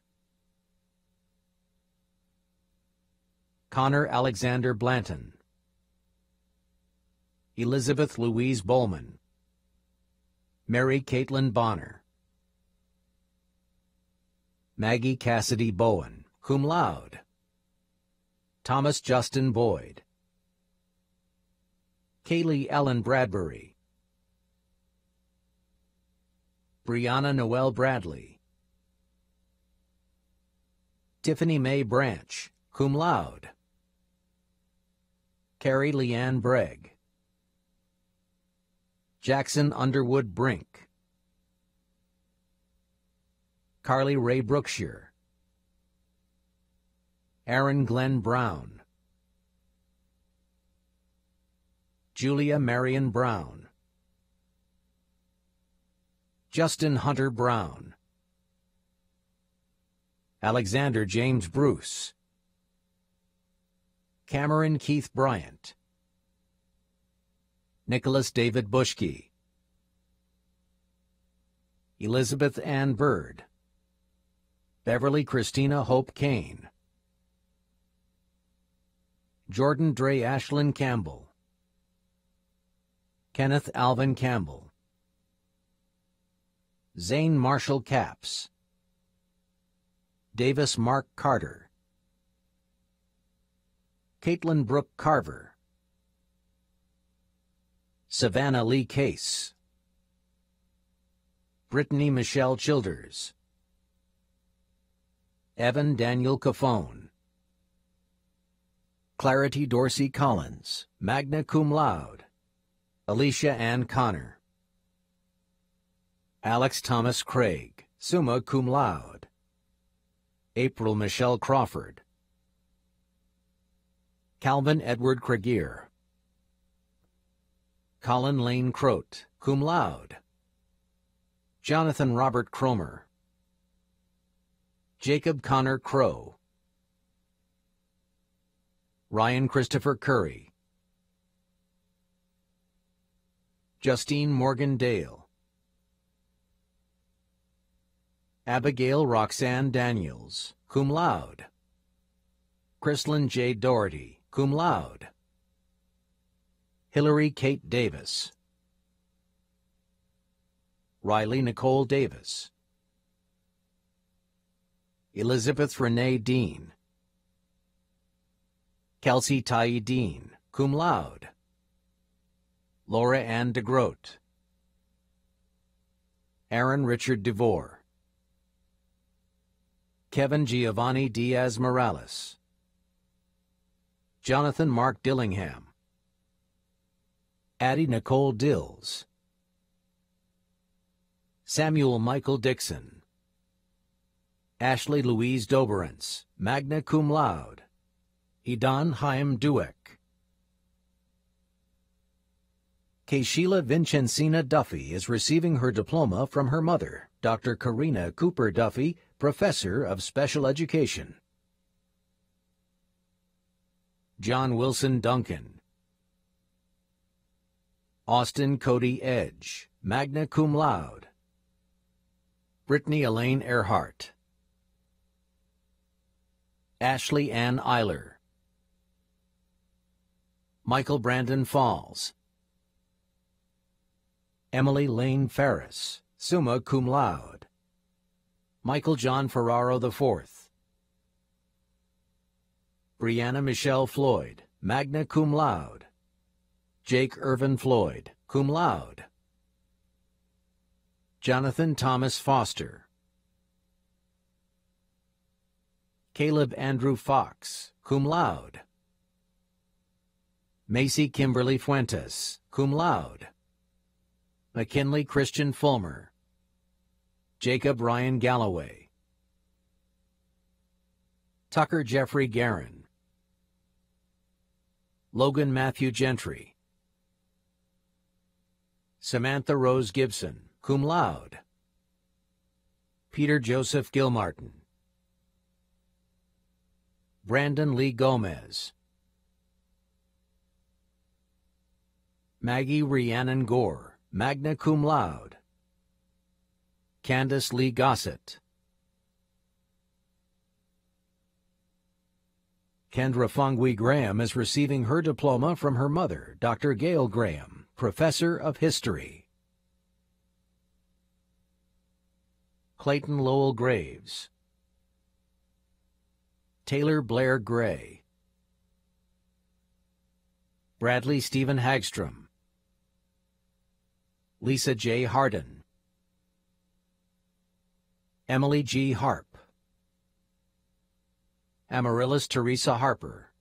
Speaker 10: Connor Alexander Blanton. Elizabeth Louise Bowman. Mary Caitlin Bonner. Maggie Cassidy Bowen, cum laude. Thomas Justin Boyd. Kaylee Ellen Bradbury. Brianna Noel Bradley. Tiffany Mae Branch, cum laude. Carrie Leanne Bregg. Jackson Underwood Brink. Carly Ray Brookshire. Aaron Glenn Brown. Julia Marion Brown. Justin Hunter Brown. Alexander James Bruce. Cameron Keith Bryant. Nicholas David Bushke. Elizabeth Ann Bird. Beverly Christina Hope Kane. Jordan Dre Ashlyn Campbell. Kenneth Alvin Campbell. Zane Marshall Capps. Davis Mark Carter. Caitlin Brooke Carver. Savannah Lee Case. Brittany Michelle Childers. Evan Daniel Cafone. Clarity Dorsey Collins, magna cum laude. Alicia Ann Connor. Alex Thomas Craig, summa cum laude. April Michelle Crawford. Calvin Edward Craigier. Colin Lane Crote, cum laude. Jonathan Robert Cromer. Jacob Connor Crow. Ryan Christopher Curry. Justine Morgan Dale. Abigail Roxanne Daniels, cum laude. Chrislyn J. Doherty, cum laude. Hillary Kate Davis. Riley Nicole Davis. Elizabeth Renee Dean. Kelsey Tai Dean, cum laude. Laura Ann DeGroat. Aaron Richard DeVore. Kevin Giovanni Diaz Morales. Jonathan Mark Dillingham. Addie Nicole Dills. Samuel Michael Dixon. Ashley Louise Doberance, magna cum laude. Idan Chaim Dueck. Keishila Vincencina Duffy is receiving her diploma from her mother, Dr. Karina Cooper Duffy, Professor of Special Education. John Wilson Duncan. Austin Cody Edge, magna cum laude. Brittany Elaine Earhart. Ashley Ann Eiler. Michael Brandon Falls. Emily Lane Ferris, summa cum laude. Michael John Ferraro IV. Brianna Michelle Floyd, magna cum laude. Jake Irvin Floyd, cum laude. Jonathan Thomas Foster. Caleb Andrew Fox, cum laude. Macy Kimberly Fuentes, cum laude. McKinley Christian Fulmer. Jacob Ryan Galloway. Tucker Jeffrey Guerin. Logan Matthew Gentry. Samantha Rose Gibson, cum laude. Peter Joseph Gilmartin. Brandon Lee Gomez. Maggie Rhiannon Gore, magna cum laude. Candace Lee Gossett. Kendra Fungui Graham is receiving her diploma from her mother, Dr. Gail Graham, Professor of History. Clayton Lowell Graves. Taylor Blair Gray. Bradley Stephen Hagstrom. Lisa J. Harden. Emily G. Harp. Amaryllis Teresa Harper.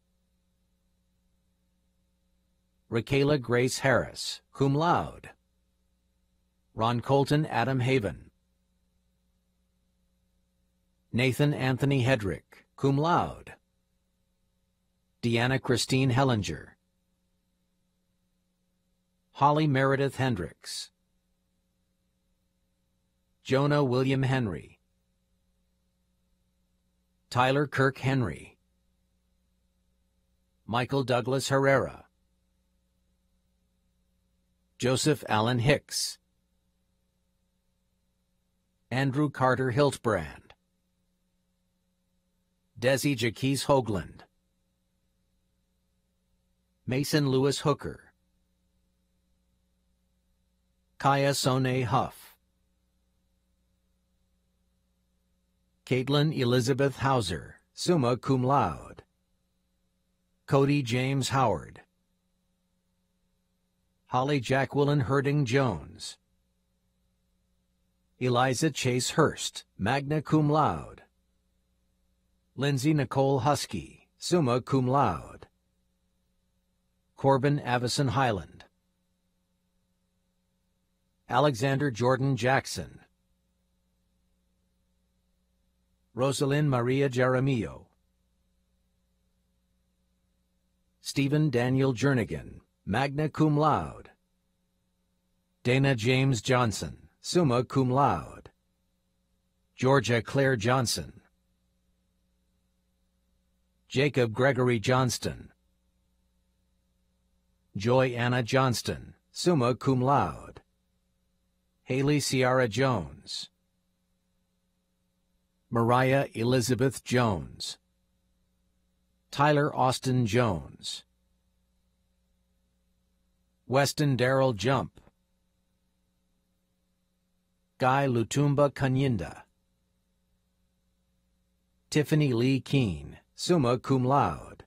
Speaker 10: Raquela Grace Harris, cum laude. Ron Colton Adam Haven. Nathan Anthony Hedrick, cum laude. Deanna Christine Hellinger. Holly Meredith Hendricks. Jonah William Henry. Tyler Kirk Henry. Michael Douglas Herrera. Joseph Allen Hicks. Andrew Carter Hiltbrand. Desi Jaquise Hoagland. Mason Lewis Hooker. Kaya Sone Huff. Caitlin Elizabeth Hauser, summa cum laude. Cody James Howard. Holly Jacqueline Herding Jones. Eliza Chase Hurst, magna cum laude. Lindsay Nicole Husky, summa cum laude. Corbin Avison Highland. Alexander Jordan Jackson. Rosalind Maria Jaramillo. Stephen Daniel Jernigan, magna cum laude. Dana James Johnson, summa cum laude. Georgia Claire Johnson. Jacob Gregory Johnston. Joy Anna Johnston, summa cum laude. Haley Ciara Jones. Mariah Elizabeth Jones, Tyler Austin Jones, Weston Darrell Jump, Guy Lutumba Kanyinda, Tiffany Lee Keene, summa cum laude,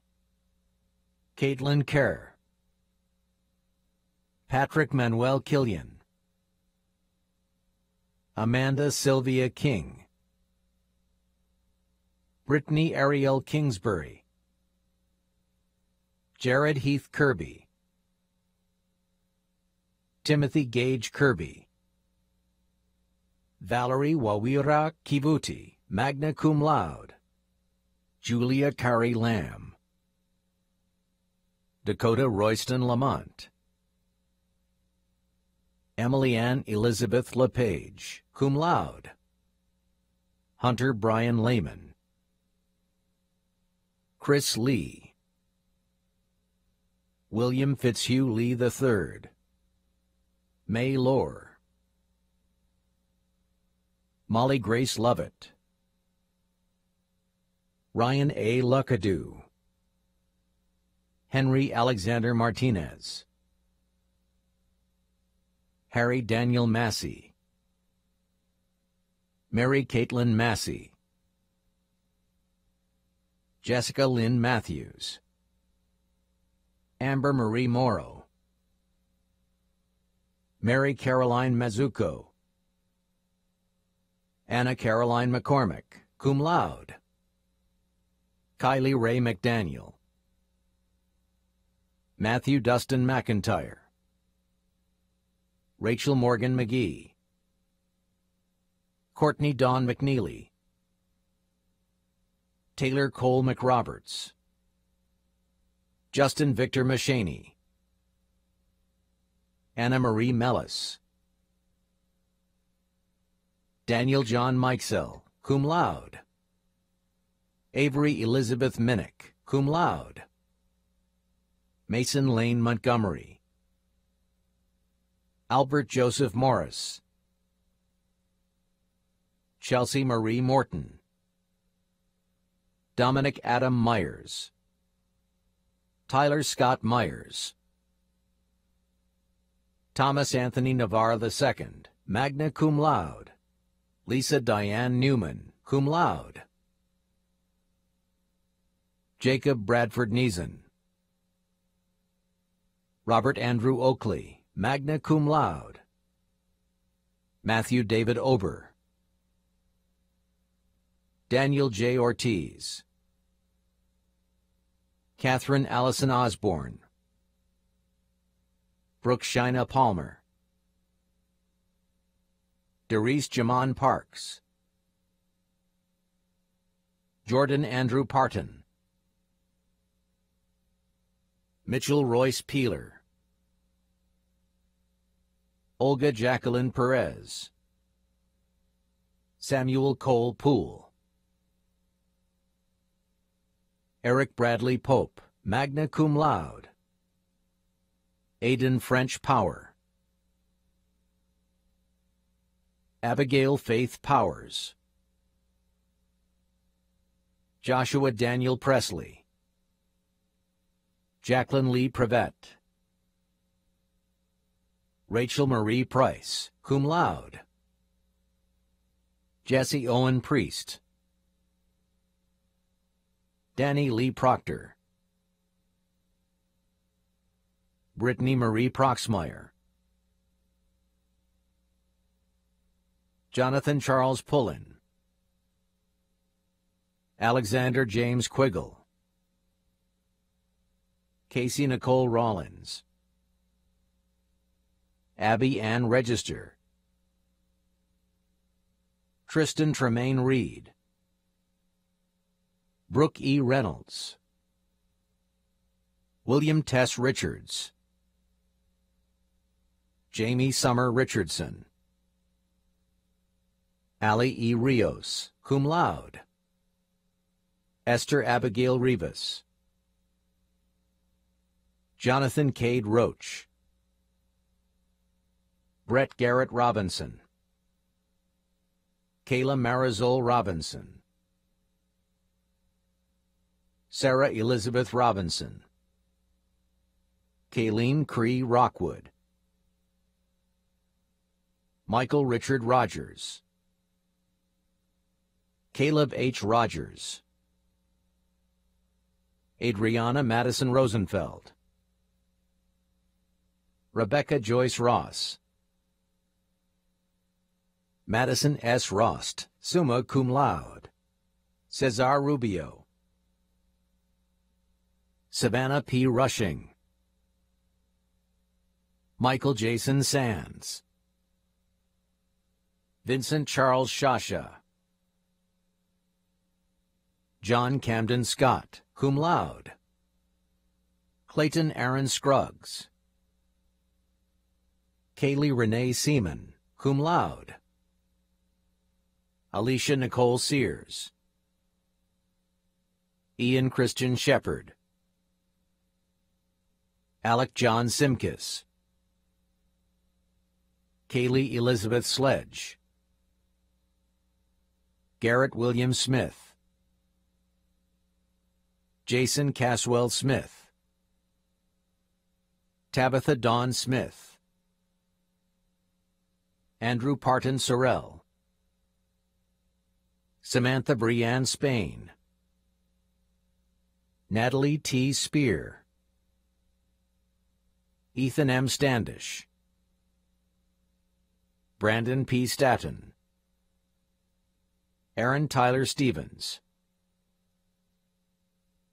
Speaker 10: Caitlin Kerr, Patrick Manuel Killian, Amanda Sylvia King, Brittany Ariel Kingsbury, Jared Heath Kirby, Timothy Gage Kirby, Valerie Wawira Kivuti, magna cum laude, Julia Kari Lamb, Dakota Royston Lamont, Emily Ann Elizabeth LePage, cum laude, Hunter Brian Lehman, Chris Lee, William Fitzhugh Lee III, May Lohr, Molly Grace Lovett, Ryan A. Luckadoo, Henry Alexander Martinez, Harry Daniel Massey, Mary Caitlin Massey, Jessica Lynn Matthews, Amber Marie Morrow, Mary Caroline Mazzucco, Anna Caroline McCormick, cum laude, Kylie Ray McDaniel, Matthew Dustin McIntyre, Rachel Morgan McGee, Courtney Dawn McNeely, Taylor Cole McRoberts, Justin Victor Mashaney, Anna Marie Mellis, Daniel John Mikesell, cum laude, Avery Elizabeth Minnick, cum laude, Mason Lane Montgomery, Albert Joseph Morris, Chelsea Marie Morton, Dominic Adam Myers, Tyler Scott Myers, Thomas Anthony Navarre II, magna cum laude, Lisa Diane Newman, cum laude, Jacob Bradford Neeson, Robert Andrew Oakley, magna cum laude, Matthew David Ober, Daniel J. Ortiz, Catherine Allison Osborne, Brooke Shina Palmer, Derice Jamon Parks, Jordan Andrew Parton, Mitchell Royce Peeler, Olga Jacqueline Perez, Samuel Cole Poole, Eric Bradley Pope, magna cum laude, Aidan French Power, Abigail Faith Powers, Joshua Daniel Presley, Jacqueline Lee Prevette, Rachel Marie Price, cum laude, Jesse Owen Priest, Danny Lee Proctor, Brittany Marie Proxmire, Jonathan Charles Pullen, Alexander James Quiggle, Casey Nicole Rollins, Abby Ann Register, Tristan Tremaine Reed, Brooke E. Reynolds, William Tess Richards, Jamie Summer Richardson, Allie E. Rios, cum laude, Esther Abigail Rivas, Jonathan Cade Roach, Brett Garrett Robinson, Kayla Marisol Robinson, Sarah Elizabeth Robinson, Kayleen Cree Rockwood, Michael Richard Rogers, Caleb H. Rogers, Adriana Madison Rosenfeld, Rebecca Joyce Ross, Madison S. Rost, summa cum laude, Cesar Rubio, Savannah P. Rushing, Michael Jason Sands, Vincent Charles Shasha, John Camden Scott, cum laude, Clayton Aaron Scruggs, Kaylee Renee Seaman, cum laude, Alicia Nicole Sears, Ian Christian Shepard, Alec John Simkis, Kaylee Elizabeth Sledge, Garrett William Smith, Jason Caswell Smith, Tabitha Dawn Smith, Andrew Parton Sorrell, Samantha Brianne Spain, Natalie T. Spear, Ethan M. Standish, Brandon P. Staton, Aaron Tyler Stevens,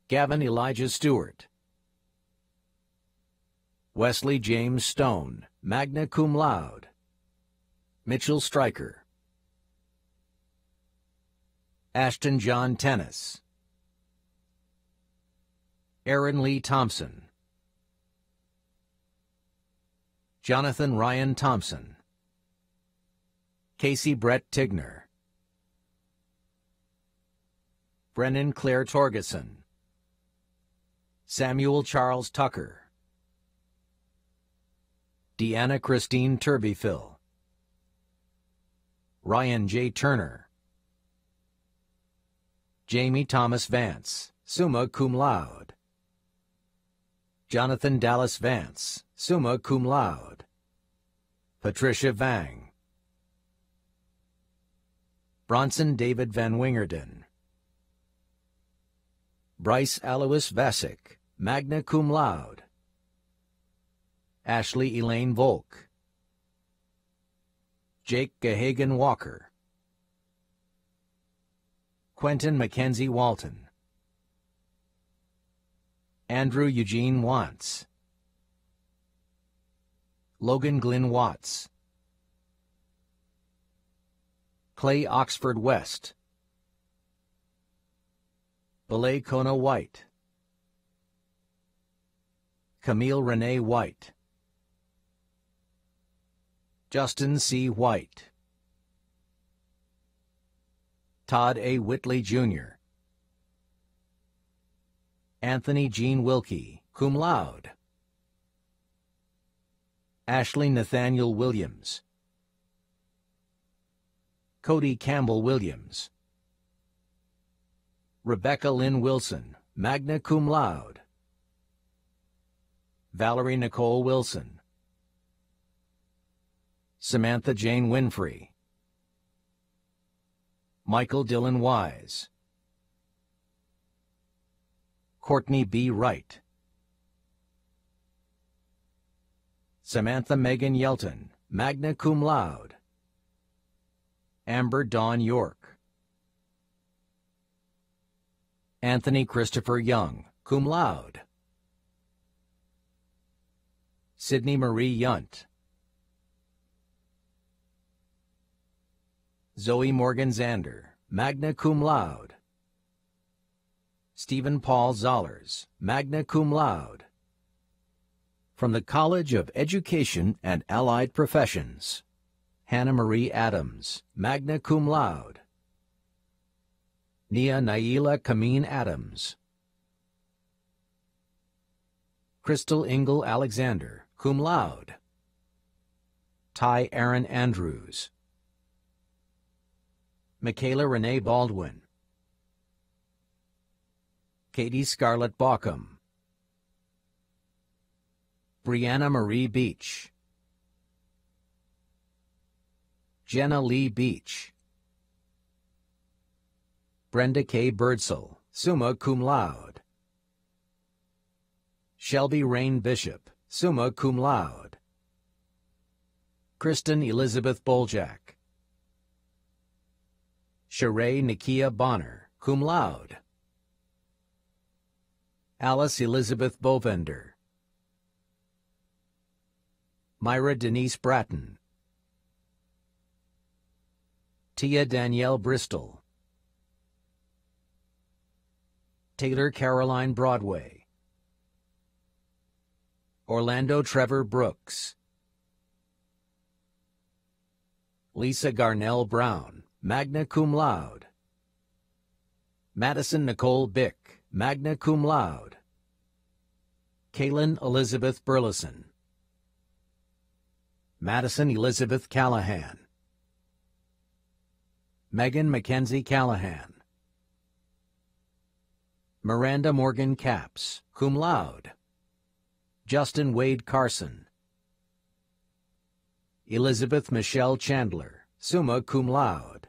Speaker 10: Gavin Elijah Stewart, Wesley James Stone, magna cum laude, Mitchell Stryker, Ashton John Tennis, Aaron Lee Thompson, Jonathan Ryan Thompson, Casey Brett Tigner, Brennan Claire Torgeson, Samuel Charles Tucker, Deanna Christine Turbyfill, Ryan J. Turner, Jamie Thomas Vance, summa cum laude, Jonathan Dallas Vance, summa cum laude, Patricia Vang, Bronson David Van Wingerden, Bryce Alois Vasic, magna cum laude, Ashley Elaine Volk, Jake Gahagan Walker, Quentin Mackenzie Walton, Andrew Eugene Watts, Logan Glenn Watts, Clay Oxford West, Belay Kona White, Camille Renee White, Justin C. White, Todd A. Whitley, Jr., Anthony Jean Wilkie, cum laude, Ashley Nathaniel Williams, Cody Campbell Williams, Rebecca Lynn Wilson, magna cum laude, Valerie Nicole Wilson, Samantha Jane Winfrey, Michael Dylan Wise, Courtney B. Wright, Samantha Megan Yelton, magna cum laude, Amber Dawn York, Anthony Christopher Young, cum laude, Sydney Marie Yunt, Zoe Morgan Zander, magna cum laude, Stephen Paul Zollers, magna cum laude. From the College of Education and Allied Professions, Hannah Marie Adams, magna cum laude, Nia Naila Kameen Adams, Crystal Ingle Alexander, cum laude, Ty Aaron Andrews, Michaela Renee Baldwin, Katie Scarlett Baucom, Brianna Marie Beach, Jenna Lee Beach, Brenda K. Birdsell, summa cum laude, Shelby Rain Bishop, summa cum laude, Kristen Elizabeth Boljak, Sheree Nikia Bonner, cum laude, Alice Elizabeth Bovender, Myra Denise Bratton, Tia Danielle Bristol, Taylor Caroline Broadway, Orlando Trevor Brooks, Lisa Garnell Brown, magna cum laude, Madison Nicole Bick, magna cum laude, Kaylin Elizabeth Burleson, Madison Elizabeth Callahan, Megan Mackenzie Callahan, Miranda Morgan Capps, cum laude, Justin Wade Carson, Elizabeth Michelle Chandler, summa cum laude,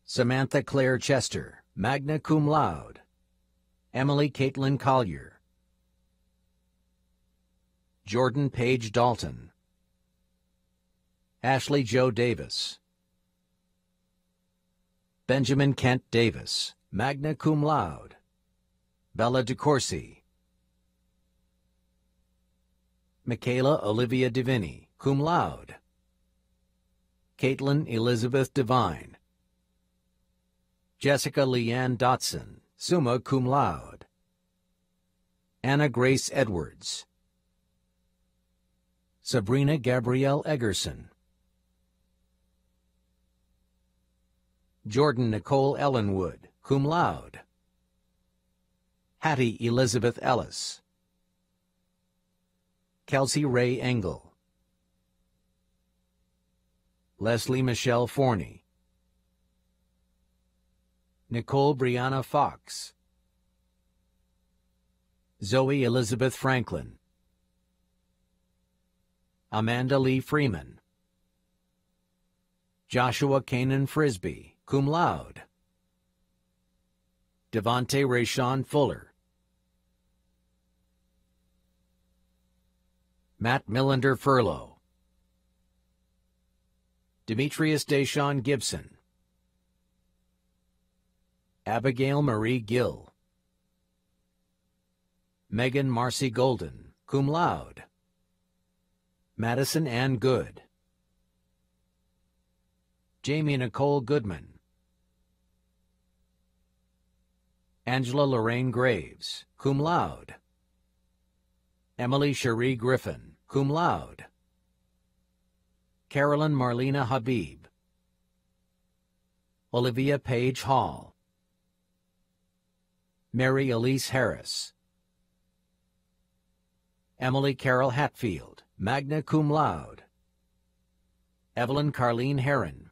Speaker 10: Samantha Claire Chester, magna cum laude, Emily Caitlin Collier, Jordan Page Dalton, Ashley Jo Davis, Benjamin Kent Davis, magna cum laude, Bella DeCourcy, Michaela Olivia Divini, cum laude, Caitlin Elizabeth Devine, Jessica Leanne Dotson, summa cum laude, Anna Grace Edwards, Sabrina Gabrielle Eggerson, Jordan Nicole Ellenwood, cum laude, Hattie Elizabeth Ellis, Kelsey Ray Engel, Leslie Michelle Forney, Nicole Brianna Fox, Zoe Elizabeth Franklin, Amanda Lee Freeman, Joshua Kanan Frisbee, cum laude, Devontae Rayshawn Fuller, Matt Millender Furlow, Demetrius Deshawn Gibson, Abigail Marie Gill, Megan Marcy Golden, cum laude, Madison Ann Good, Jamie Nicole Goodman, Angela Lorraine Graves, cum laude, Emily Cherie Griffin, cum laude, Carolyn Marlena Habib, Olivia Page Hall, Mary Elise Harris, Emily Carol Hatfield, magna cum laude, Evelyn Carleen Herron,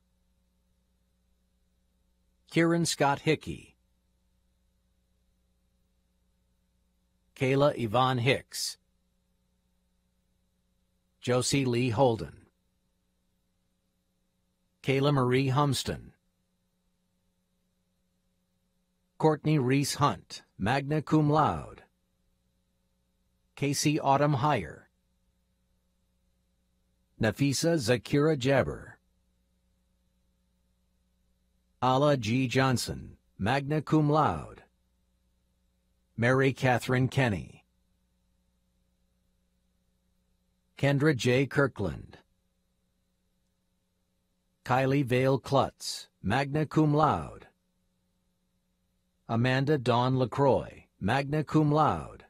Speaker 10: Kieran Scott Hickey, Kayla Yvonne Hicks, Josie Lee Holden, Kayla Marie Humston, Courtney Reese Hunt, magna cum laude, Casey Autumn Heyer, Nafisa Zakira Jabber, Ala G. Johnson, magna cum laude, Mary Catherine Kenny, Kendra J. Kirkland, Kylie Vale Klutz, magna cum laude, Amanda Dawn LaCroix, magna cum laude,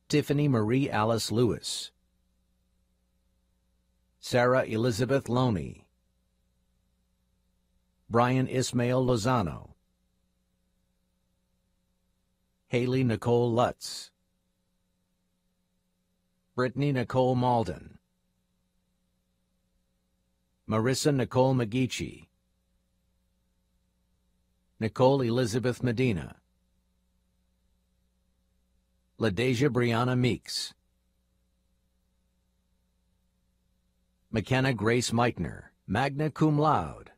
Speaker 10: Tiffany Marie Alice Lewis, Sarah Elizabeth Loney, Brian Ismail Lozano, Haley Nicole Lutz, Brittany Nicole Malden, Marissa Nicole McGeechee, Nicole Elizabeth Medina. LaDeja Brianna Meeks. McKenna Grace Meitner, magna cum laude.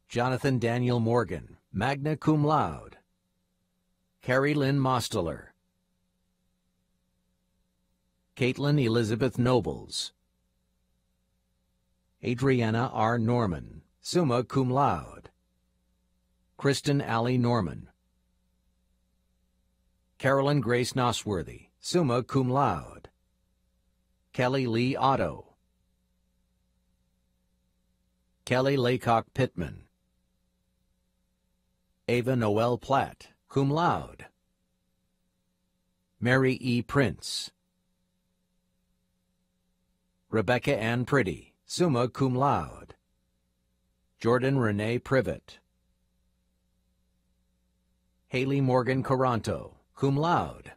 Speaker 10: Jonathan Daniel Morgan, magna cum laude. Carrie Lynn Mosteller. Caitlin Elizabeth Nobles. Adriana R. Norman, summa cum laude. Kristen Alley Norman. Carolyn Grace Nosworthy, summa cum laude. Kelly Lee Otto. Kelly Laycock Pittman. Ava Noel Platt, cum laude. Mary E. Prince. Rebecca Ann Pretty, summa cum laude. Jordan Renee Privet. Haley Morgan Caranto, cum laude.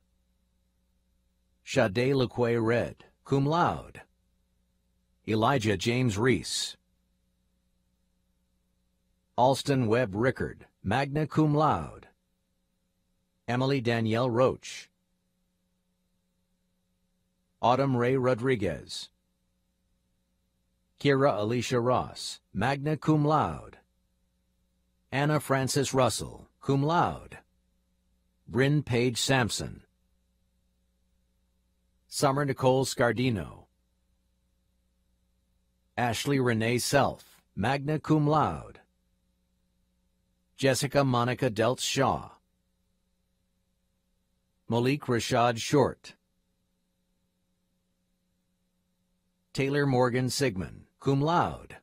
Speaker 10: Sade LeQuay Red, cum laude. Elijah James Reese. Alston Webb Rickard, magna cum laude. Emily Danielle Roach. Autumn Ray Rodriguez. Kira Alicia Ross, magna cum laude. Anna Frances Russell, cum laude. Bryn Page Sampson. Summer Nicole Scardino. Ashley Renee Self, magna cum laude. Jessica Monica Deltz Shaw. Malik Rashad Short. Taylor Morgan Sigmund, cum laude.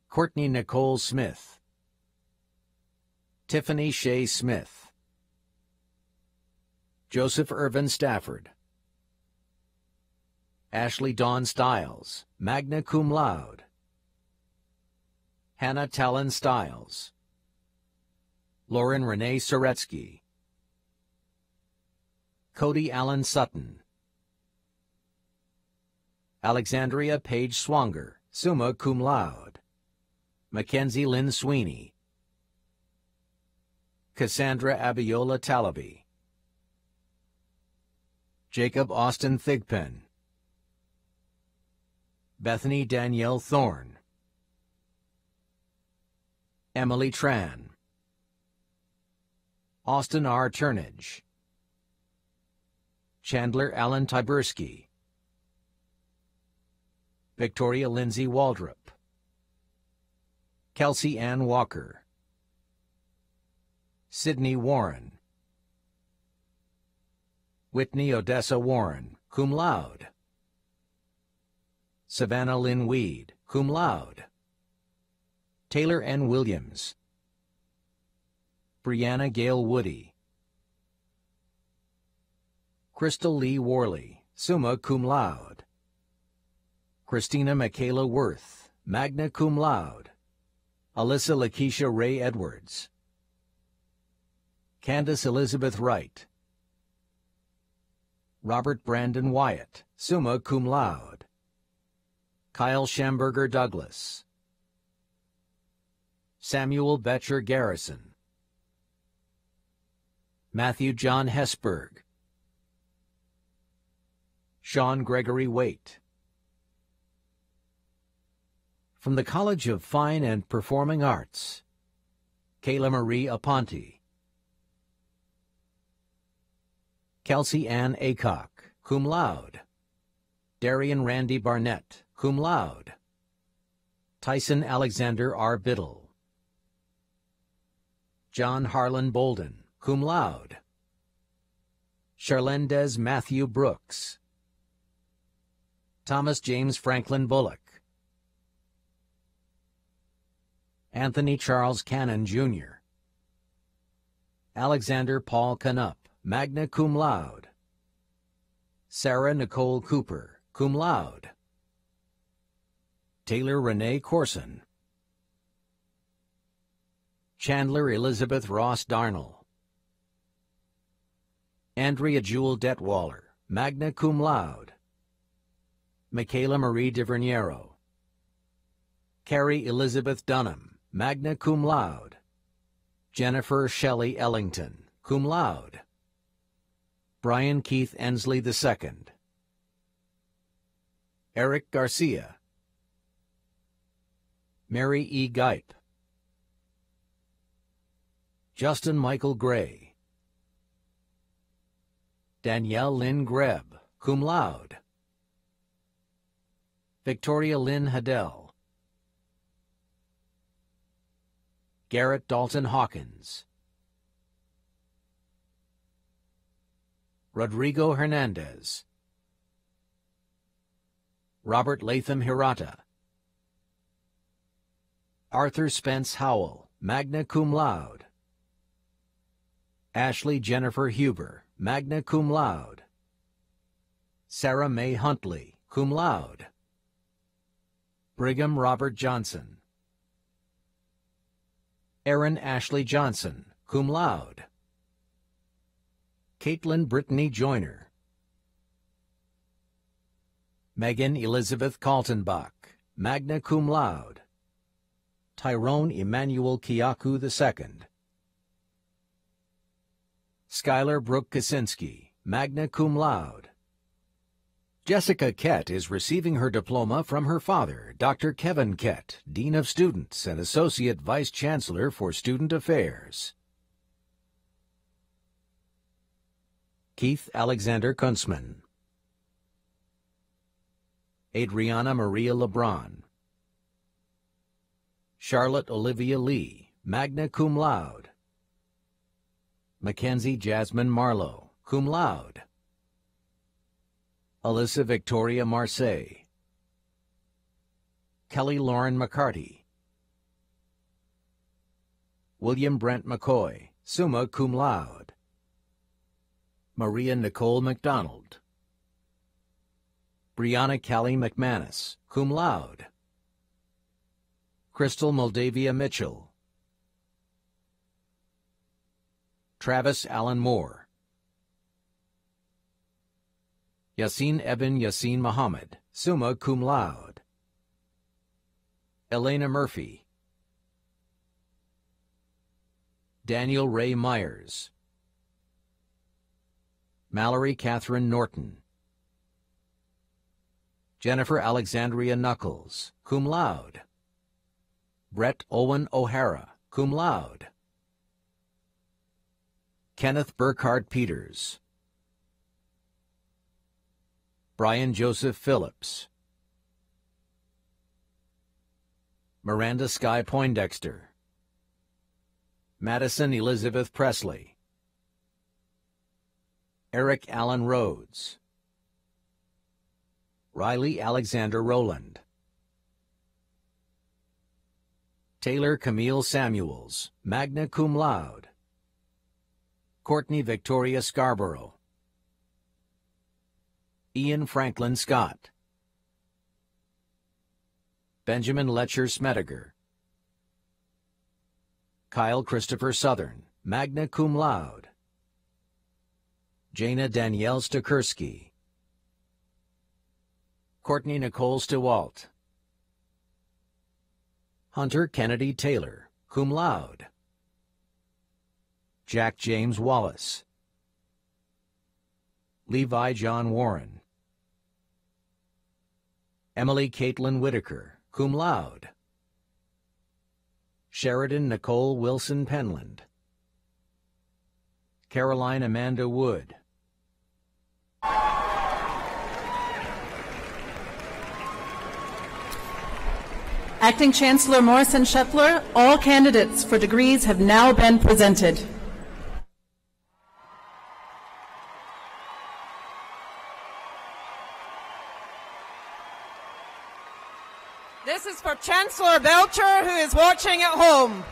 Speaker 10: Courtney Nicole Smith. Tiffany Shea Smith. Joseph Irvin Stafford. Ashley Dawn Stiles, magna cum laude. Hannah Talon Stiles. Lauren Renee Soretsky. Cody Allen Sutton. Alexandria Paige Swanger, summa cum laude. Mackenzie Lynn Sweeney. Cassandra Abiola Talaby. Jacob Austin Thigpen. Bethany Danielle Thorne. Emily Tran. Austin R. Turnage. Chandler Allen Tyberski. Victoria Lindsay Waldrop. Kelsey Ann Walker. Sydney Warren. Whitney Odessa Warren, cum laude. Savannah Lynn Weed, cum laude. Taylor N. Williams. Brianna Gale Woody. Crystal Lee Worley, summa cum laude. Christina Michaela Worth, magna cum laude. Alyssa Lakeisha Ray Edwards. Candace Elizabeth Wright. Robert Brandon Wyatt, summa cum laude. Kyle Schamberger Douglas. Samuel Betcher Garrison. Matthew John Hesberg. Sean Gregory Waite. From the College of Fine and Performing Arts, Kayla Marie Aponte. Kelsey Ann Acock, cum laude. Darian Randy Barnett, cum laude. Tyson Alexander R. Biddle. John Harlan Bolden, cum laude. Charlendez Matthew Brooks. Thomas James Franklin Bullock. Anthony Charles Cannon, Jr. Alexander Paul Canup, magna cum laude. Sarah Nicole Cooper, cum laude. Taylor Renee Corson. Chandler Elizabeth Ross Darnell. Andrea Jewel Detwaller, magna cum laude. Michaela Marie DiVerniero. Carrie Elizabeth Dunham, magna cum laude. Jennifer Shelley Ellington, cum laude. Brian Keith Ensley II. Eric Garcia. Mary E. Gipe. Justin Michael Gray. Danielle Lynn Greb, cum laude. Victoria Lynn Hadell. Garrett Dalton Hawkins. Rodrigo Hernandez. Robert Latham Hirata. Arthur Spence Howell, magna cum laude. Ashley Jennifer Huber, magna cum laude. Sarah Mae Huntley, cum laude. Brigham Robert Johnson. Erin Ashley Johnson, cum laude. Caitlin Brittany Joyner. Megan Elizabeth Kaltenbach, magna cum laude. Tyrone Emmanuel Kiaku II. Skylar Brooke Kaczynski, magna cum laude. Jessica Kett is receiving her diploma from her father, Dr. Kevin Kett, Dean of Students and Associate Vice Chancellor for Student Affairs. Keith Alexander Kunzman. Adriana Maria Lebron. Charlotte Olivia Lee, magna cum laude. Mackenzie Jasmine Marlowe, cum laude. Alyssa Victoria Marseille. Kelly Lauren McCarty. William Brent McCoy, summa cum laude. Maria Nicole McDonald. Brianna Callie McManus, cum laude. Crystal Moldavia Mitchell. Travis Allen Moore. Yasin Eben Yasin Muhammad, summa cum laude. Elena Murphy. Daniel Ray Myers. Mallory Catherine Norton. Jennifer Alexandria Knuckles, cum laude. Brett Owen O'Hara, cum laude. Kenneth Burkhart Peters. Brian Joseph Phillips. Miranda Sky Poindexter. Madison Elizabeth Presley. Eric Allen Rhodes. Riley Alexander Rowland. Taylor Camille Samuels, magna cum laude. Courtney Victoria Scarborough. Ian Franklin Scott. Benjamin Letcher Smediger. Kyle Christopher Southern, magna cum laude. Jana Danielle Stakursky. Courtney Nicole Stewalt. Hunter Kennedy Taylor, cum laude. Jack James Wallace. Levi John Warren. Emily Caitlin Whitaker, cum laude. Sheridan Nicole Wilson Penland. Caroline Amanda Wood.
Speaker 1: Acting Chancellor Morrison Shetler, all candidates for degrees have now been presented.
Speaker 2: This is for Chancellor Belcher, who is watching at home.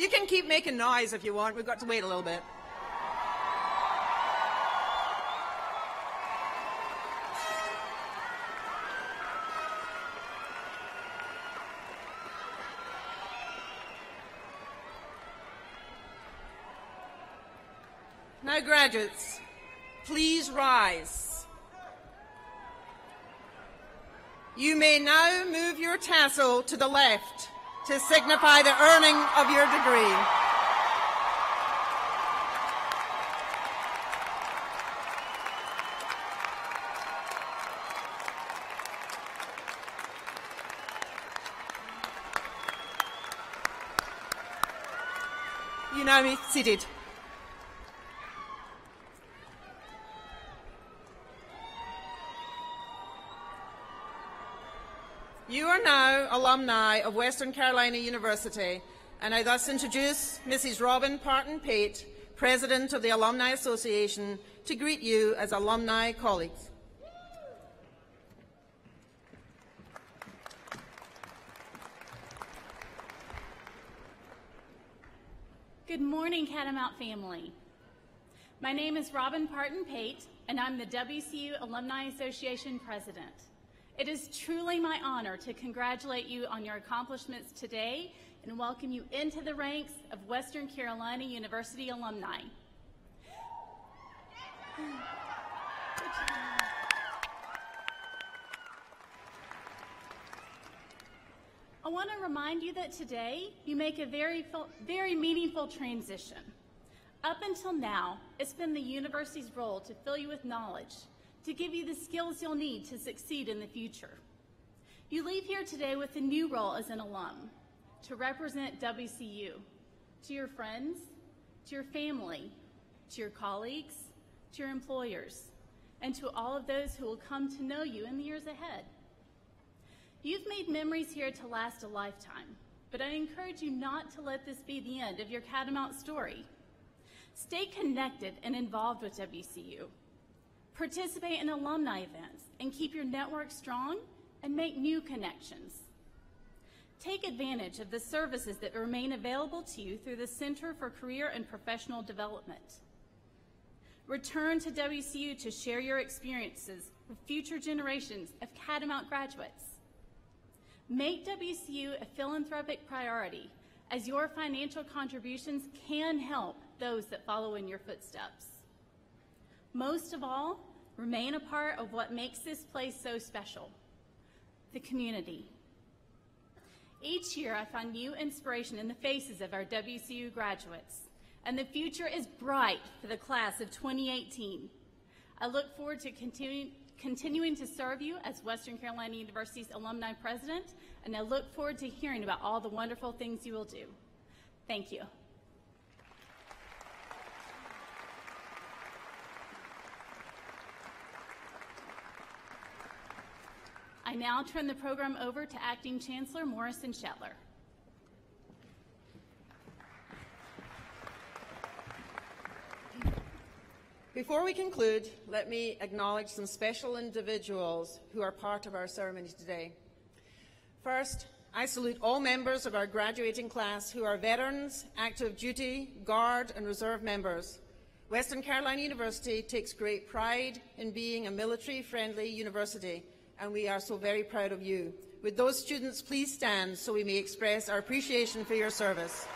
Speaker 2: You can keep making noise if you want. We've got to wait a little bit. Now, graduates, please rise. You may now move your tassel to the left to signify the earning of your degree. You now be seated. You are now alumni of Western Carolina University, and I thus introduce Mrs. Robin Parton Pate, President of the Alumni Association, to greet you as alumni colleagues.
Speaker 11: Good morning, Catamount family. My name is Robin Parton Pate, and I'm the WCU Alumni Association President. It is truly my honor to congratulate you on your accomplishments today and welcome you into the ranks of Western Carolina University alumni. I want to remind you that today you make a very meaningful transition. Up until now, it's been the university's role to fill you with knowledge, to give you the skills you'll need to succeed in the future. You leave here today with a new role as an alum, to represent WCU, to your friends, to your family, to your colleagues, to your employers, and to all of those who will come to know you in the years ahead. You've made memories here to last a lifetime, but I encourage you not to let this be the end of your Catamount story. Stay connected and involved with WCU. Participate in alumni events and keep your network strong and make new connections. Take advantage of the services that remain available to you through the Center for Career and Professional Development. Return to WCU to share your experiences with future generations of Catamount graduates. Make WCU a philanthropic priority, as your financial contributions can help those that follow in your footsteps. Most of all, remain a part of what makes this place so special, the community. Each year, I find new inspiration in the faces of our WCU graduates, and the future is bright for the class of 2018. I look forward to continuing to serve you as Western Carolina University's alumni president, and I look forward to hearing about all the wonderful things you will do. Thank you. I now turn the program over to Acting Chancellor Morrison Shetler.
Speaker 2: Before we conclude, let me acknowledge some special individuals who are part of our ceremony today. First, I salute all members of our graduating class who are veterans, active duty, Guard, and Reserve members. Western Carolina University takes great pride in being a military-friendly university, and we are so very proud of you. Would those students please stand so we may express our appreciation for your service?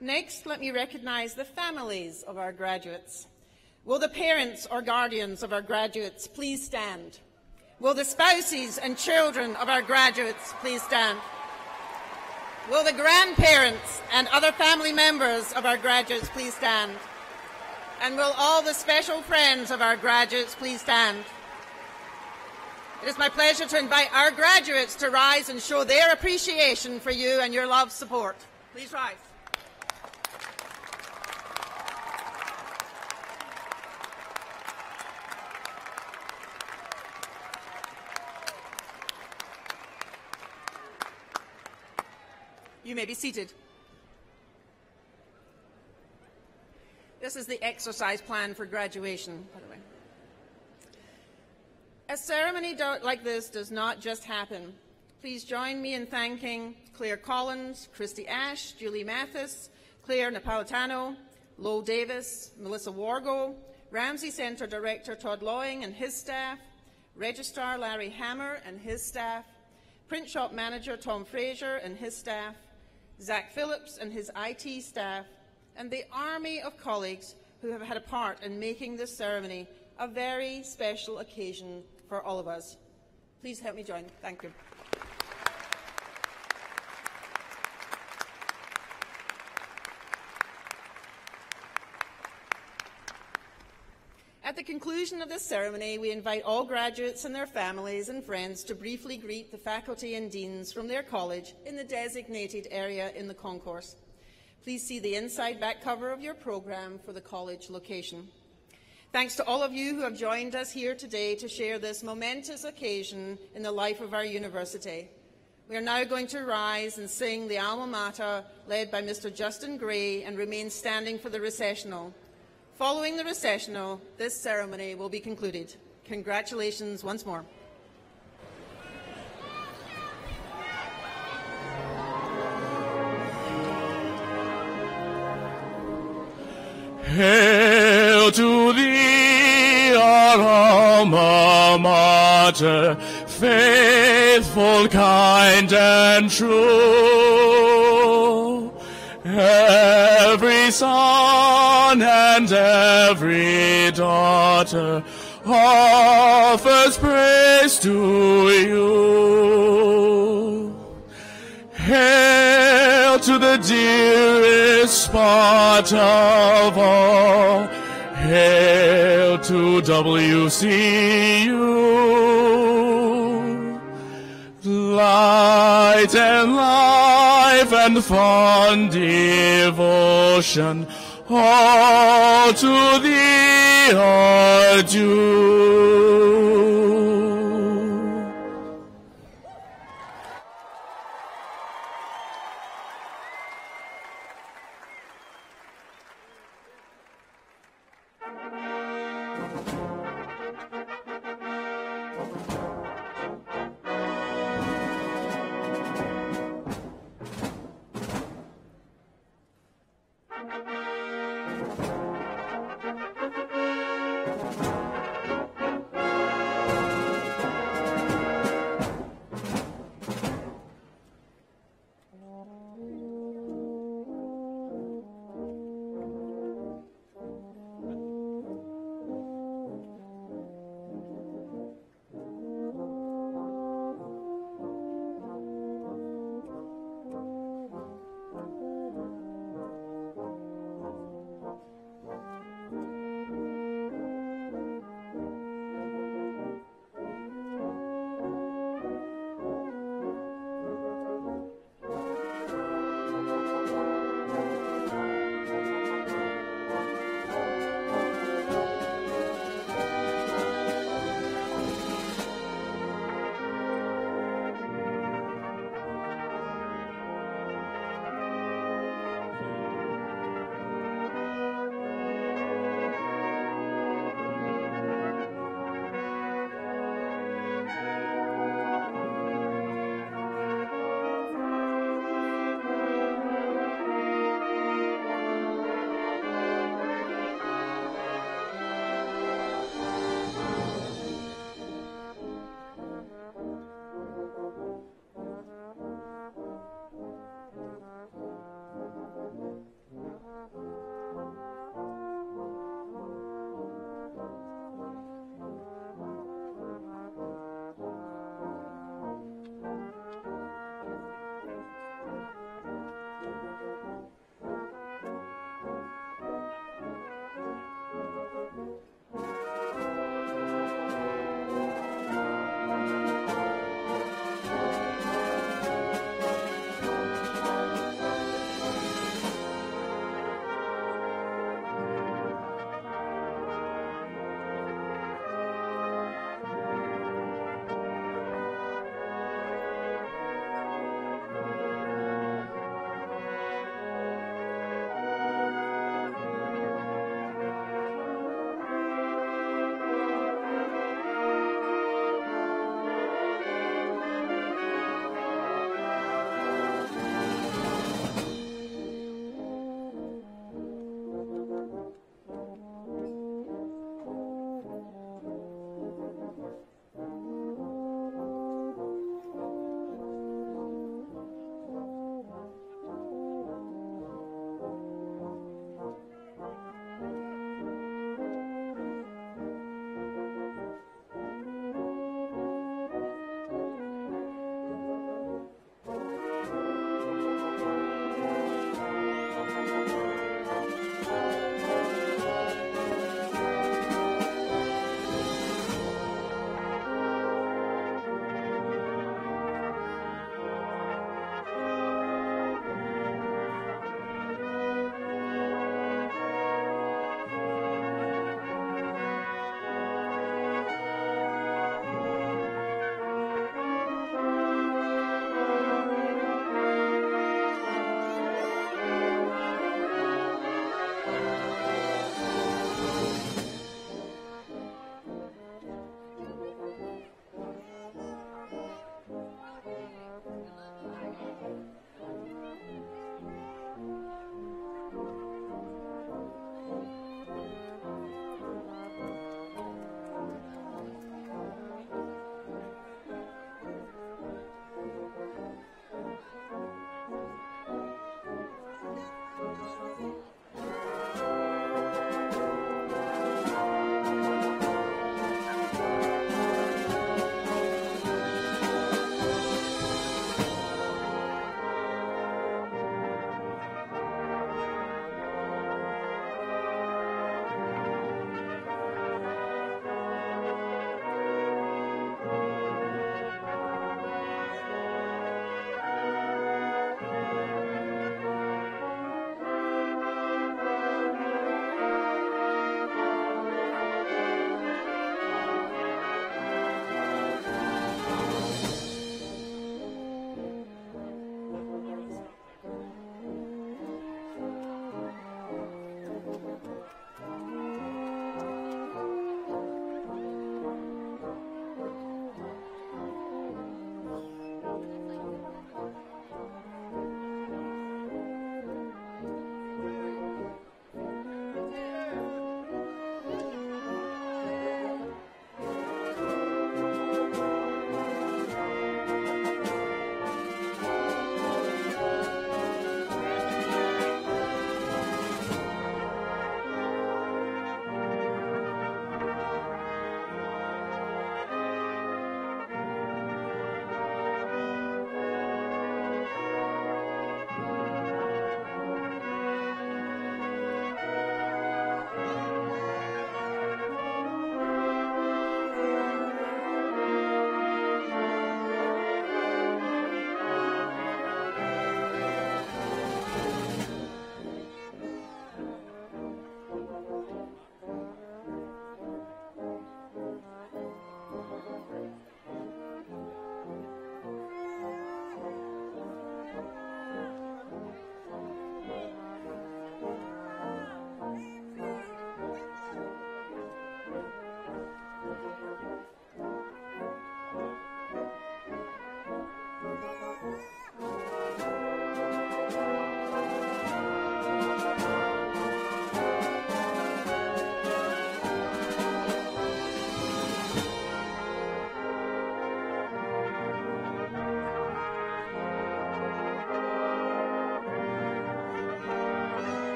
Speaker 2: Next, let me recognize the families of our graduates. Will the parents or guardians of our graduates please stand? Will the spouses and children of our graduates please stand? Will the grandparents and other family members of our graduates please stand? And will all the special friends of our graduates please stand? It is my pleasure to invite our graduates to rise and show their appreciation for you and your love support. Please rise. You may be seated. This is the exercise plan for graduation, by the way. A ceremony like this does not just happen. Please join me in thanking Claire Collins, Christy Ash, Julie Mathis, Claire Napolitano, Lowell Davis, Melissa Wargo, Ramsey Centre Director Todd Lawing and his staff, Registrar Larry Hammer and his staff, Print Shop Manager Tom Fraser and his staff, Zach Phillips and his IT staff, and the army of colleagues who have had a part in making this ceremony a very special occasion for all of us. Please help me join. Thank you. At the conclusion of this ceremony, we invite all graduates and their families and friends to briefly greet the faculty and deans from their college in the designated area in the concourse. Please see the inside back cover of your program for the college location. Thanks to all of you who have joined us here today to share this momentous occasion in the life of our university. We are now going to rise and sing the Alma Mater led by Mr. Justin Gray and remain standing for the recessional. Following the recessional, this ceremony will be concluded. Congratulations once more.
Speaker 12: Hail to thee, our alma mater, faithful, kind, and true. Every son and every daughter offers praise to you. Hail to the dearest spot of all. Hail to WCU. Light and life and fond devotion, all to thee are due.